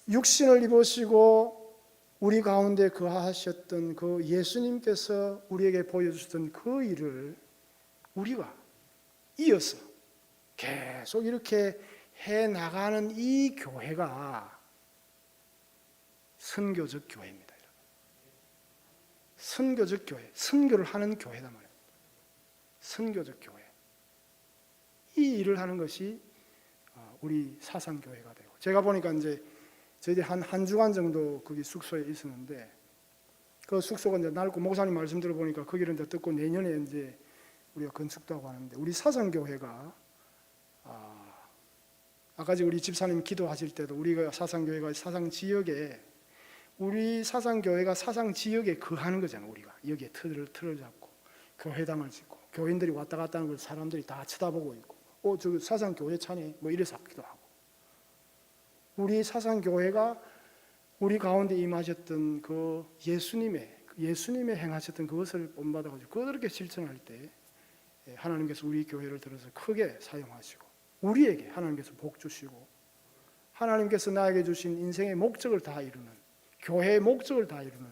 육신을 입으시고 우리 가운데 거하셨던 그 예수님께서 우리에게 보여주셨던 그 일을 우리가 이어서 계속 이렇게 해나가는 이 교회가 선교적 교회입니다. 선교적 교회, 선교를 하는 교회단 말이에요. 선교적 교회. 이 일을 하는 것이 우리 사상교회가 되고 제가 보니까 이제 저희들이 한 주간 정도 거기 숙소에 있었는데 그 숙소가 이제 낡고 목사님 말씀 들어보니까 거기를 이제 듣고 내년에 이제 우리가 건축도 하고 하는데 우리 사상교회가 아까 우리 집사님 기도하실 때도 우리가 사상교회가 사상지역에 우리 사상교회가 사상지역에 거하는 거잖아요. 우리가 여기에 틀을 잡고 교회당을 짓고 교인들이 왔다 갔다 하는 걸 사람들이 다 쳐다보고 있고 저 사상교회 차네 뭐 이래서 하기도 하고 우리 사상교회가 우리 가운데 임하셨던 그 예수님의 행하셨던 그것을 본받아가지고 그렇게 실천할 때 하나님께서 우리 교회를 들어서 크게 사용하시고 우리에게 하나님께서 복 주시고 하나님께서 나에게 주신 인생의 목적을 다 이루는 교회의 목적을 다 이루는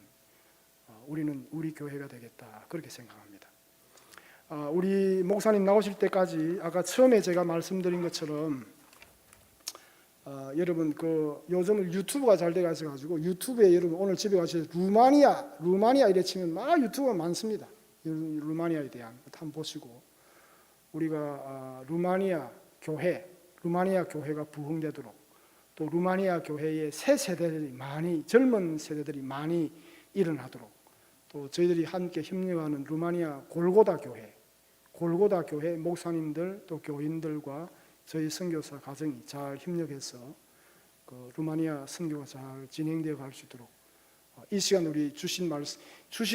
우리는 우리 교회가 되겠다 그렇게 생각합니다. 우리 목사님 나오실 때까지 아까 처음에 제가 말씀드린 것처럼 여러분 요즘 유튜브가 잘 돼가지고 유튜브에 여러분 오늘 집에 가셔서 루마니아 이래 치면 막 유튜브가 많습니다. 루마니아에 대한 한번 보시고 우리가 루마니아 교회가 부흥되도록 또 루마니아 교회의 새 세대들이 젊은 세대들이 많이 일어나도록 또 저희들이 함께 협력하는 루마니아 골고다 교회 목사님들 또 교인들과 저희 선교사 가정이 잘 협력해서 그 루마니아 선교가 잘 진행되어 갈 수 있도록 이 시간 우리 주신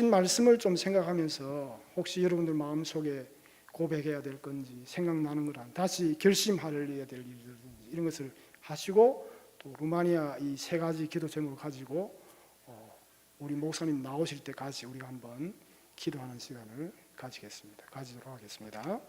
말씀을 좀 생각하면서 혹시 여러분들 마음속에 고백해야 될 건지 생각나는 거란 다시 결심해야 될 일이라든지 이런 것을 하시고 또 루마니아 이 세 가지 기도 제목을 가지고 우리 목사님 나오실 때까지 우리가 한번 기도하는 시간을 가지도록 하겠습니다.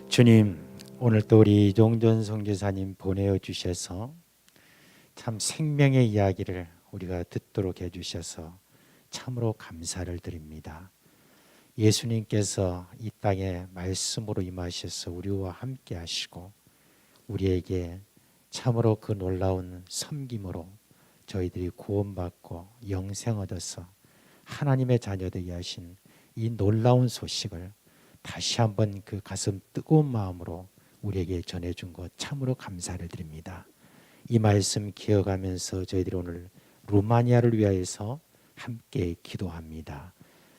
주님, 오늘 또 우리 이종전 선교사님 보내어 주셔서 참 생명의 이야기를 우리가 듣도록 해주셔서 참으로 감사를 드립니다. 예수님께서 이 땅에 말씀으로 임하셔서 우리와 함께 하시고 우리에게 참으로 그 놀라운 섬김으로 저희들이 구원받고 영생 얻어서 하나님의 자녀되게 하신 이 놀라운 소식을 다시 한번 그 가슴 뜨거운 마음으로 우리에게 전해준 것 참으로 감사를 드립니다. 이 말씀 기억하면서 저희들이 오늘 루마니아를 위하여서 함께 기도합니다.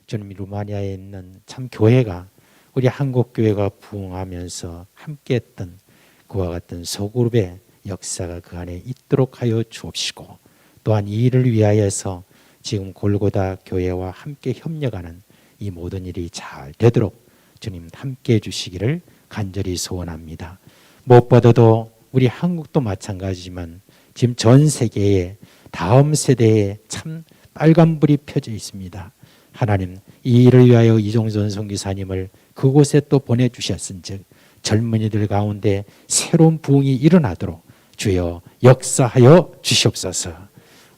주님, 루마니아에 있는 참 교회가 우리 한국 교회가 부흥하면서 함께했던 그와 같은 소그룹의 역사가 그 안에 있도록 하여 주옵시고, 또한 이 일을 위하여서 지금 골고다 교회와 함께 협력하는 이 모든 일이 잘 되도록 주님 함께해 주시기를 간절히 소원합니다. 무엇보다도 우리 한국도 마찬가지지만 지금 전 세계에 다음 세대에 참 빨간불이 펴져 있습니다. 하나님, 이 일을 위하여 이종전 선교사님을 그곳에 또 보내주셨은즉 젊은이들 가운데 새로운 부흥이 일어나도록 주여 역사하여 주시옵소서.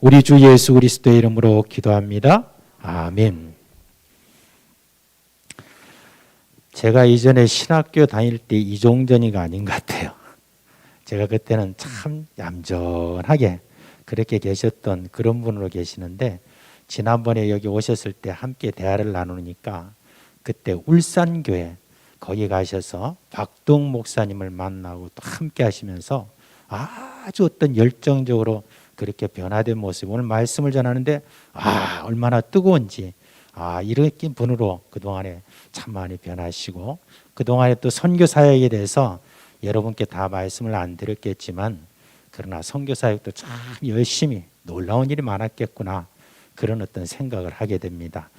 우리 주 예수 그리스도의 이름으로 기도합니다. 아멘. 제가 이전에 신학교 다닐 때 이종전이가 아닌 것 같아요. 제가 그때는 참 얌전하게 그렇게 계셨던 그런 분으로 계시는데, 지난번에 여기 오셨을 때 함께 대화를 나누니까 그때 울산교회 거기 가셔서 박동 목사님을 만나고 또 함께 하시면서 아주 어떤 열정적으로 그렇게 변화된 모습, 오늘 말씀을 전하는데 얼마나 뜨거운지, 이렇게 분으로 그동안에 참 많이 변하시고, 그동안에 또 선교 사역에 대해서 여러분께 다 말씀을 안 드렸겠지만 그러나 선교 사역도 참 열심히 놀라운 일이 많았겠구나, 그런 어떤 생각을 하게 됩니다.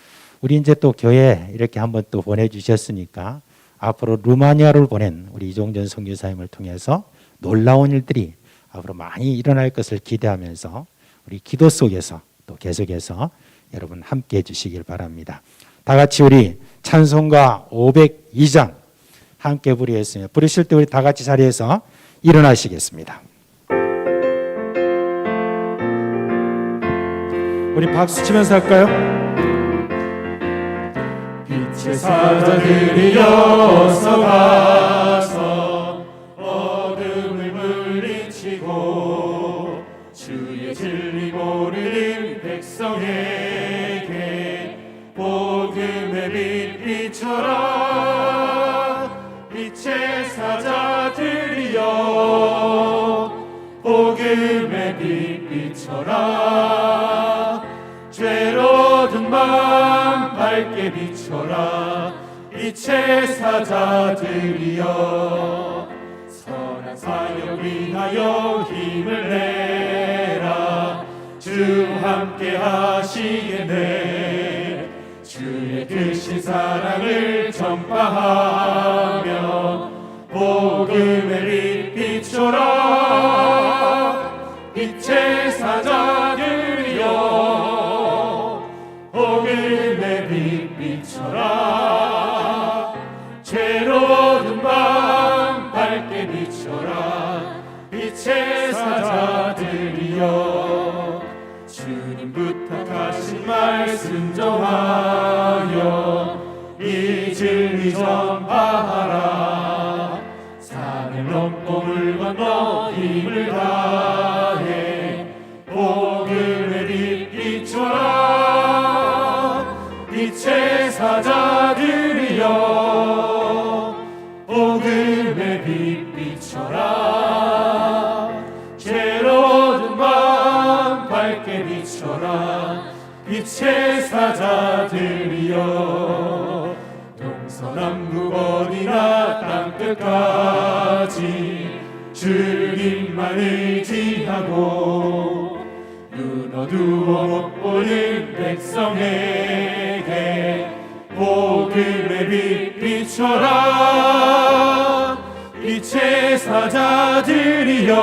우리 이제 또 교회 이렇게 한번 또 보내주셨으니까 앞으로 루마니아를 보낸 우리 이종전 선교사님을 통해서 놀라운 일들이 앞으로 많이 일어날 것을 기대하면서 우리 기도 속에서 또 계속해서 여러분 함께 해주시길 바랍니다. 다 같이 우리 찬송가 502장 함께 부르겠습니다. 부르실 때 우리 다 같이 자리에서 일어나시겠습니다. 우리 박수 치면서 할까요? 빛의 사자들이여서 가서 어둠을 물리치고 주의 진리 모르는 백성에게 복음의 빛 비춰라. 빛의 사자들이여 복음의 빛 비춰라. 죄로 든 맘 밝게 비춰라. 빛의 사자들이여 선한 사역 위하여 힘을 내라. 주 함께 하시겠네. 주의 크신 사랑을 전파하며 복음의 빛 비춰라. 빛의 사자들이여 복음의 빛 비춰라. 죄로 든 밤 밝게 비춰라. 빛의 사자들이여 주님 부탁하신 말씀 정하여 이 진리 전파하라. 산을 넘고 물 건너 힘을 다해 복음의 빛 비춰라. 빛의 사자들이여 복음의 빛 비춰라. 죄로 든 밤 밝게 비춰라. 빛의 사자들이여 동서남북 어디나 땅끝까지 주님만 의지하고 눈 어두워 못 보는 백성에게 복음의 빛 비춰라. 빛의 사자들이여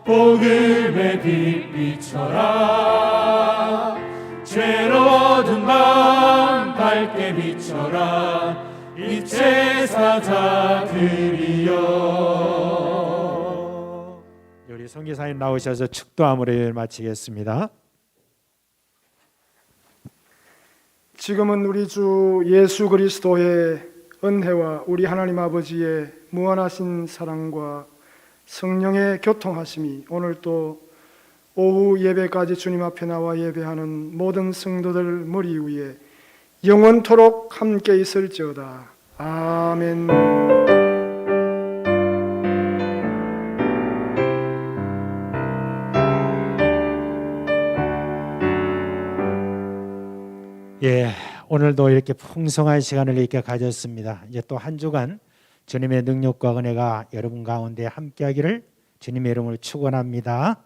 복음의 빛 비춰라. 죄로 든 밤 밝게 비춰라. 빛의 사자들이여. 우리 선교사님 나오셔서 축도함으로 마치겠습니다. 지금은 우리 주 예수 그리스도의 은혜와 우리 하나님 아버지의 무한하신 사랑과 성령의 교통하심이 오늘 또 오후 예배까지 주님 앞에 나와 예배하는 모든 성도들 머리 위에 영원토록 함께 있을지어다. 아멘. 예, 오늘도 이렇게 풍성한 시간을 이렇게 가졌습니다. 이제 또 한 주간 주님의 능력과 은혜가 여러분 가운데 함께하기를 주님의 이름으로 축원합니다.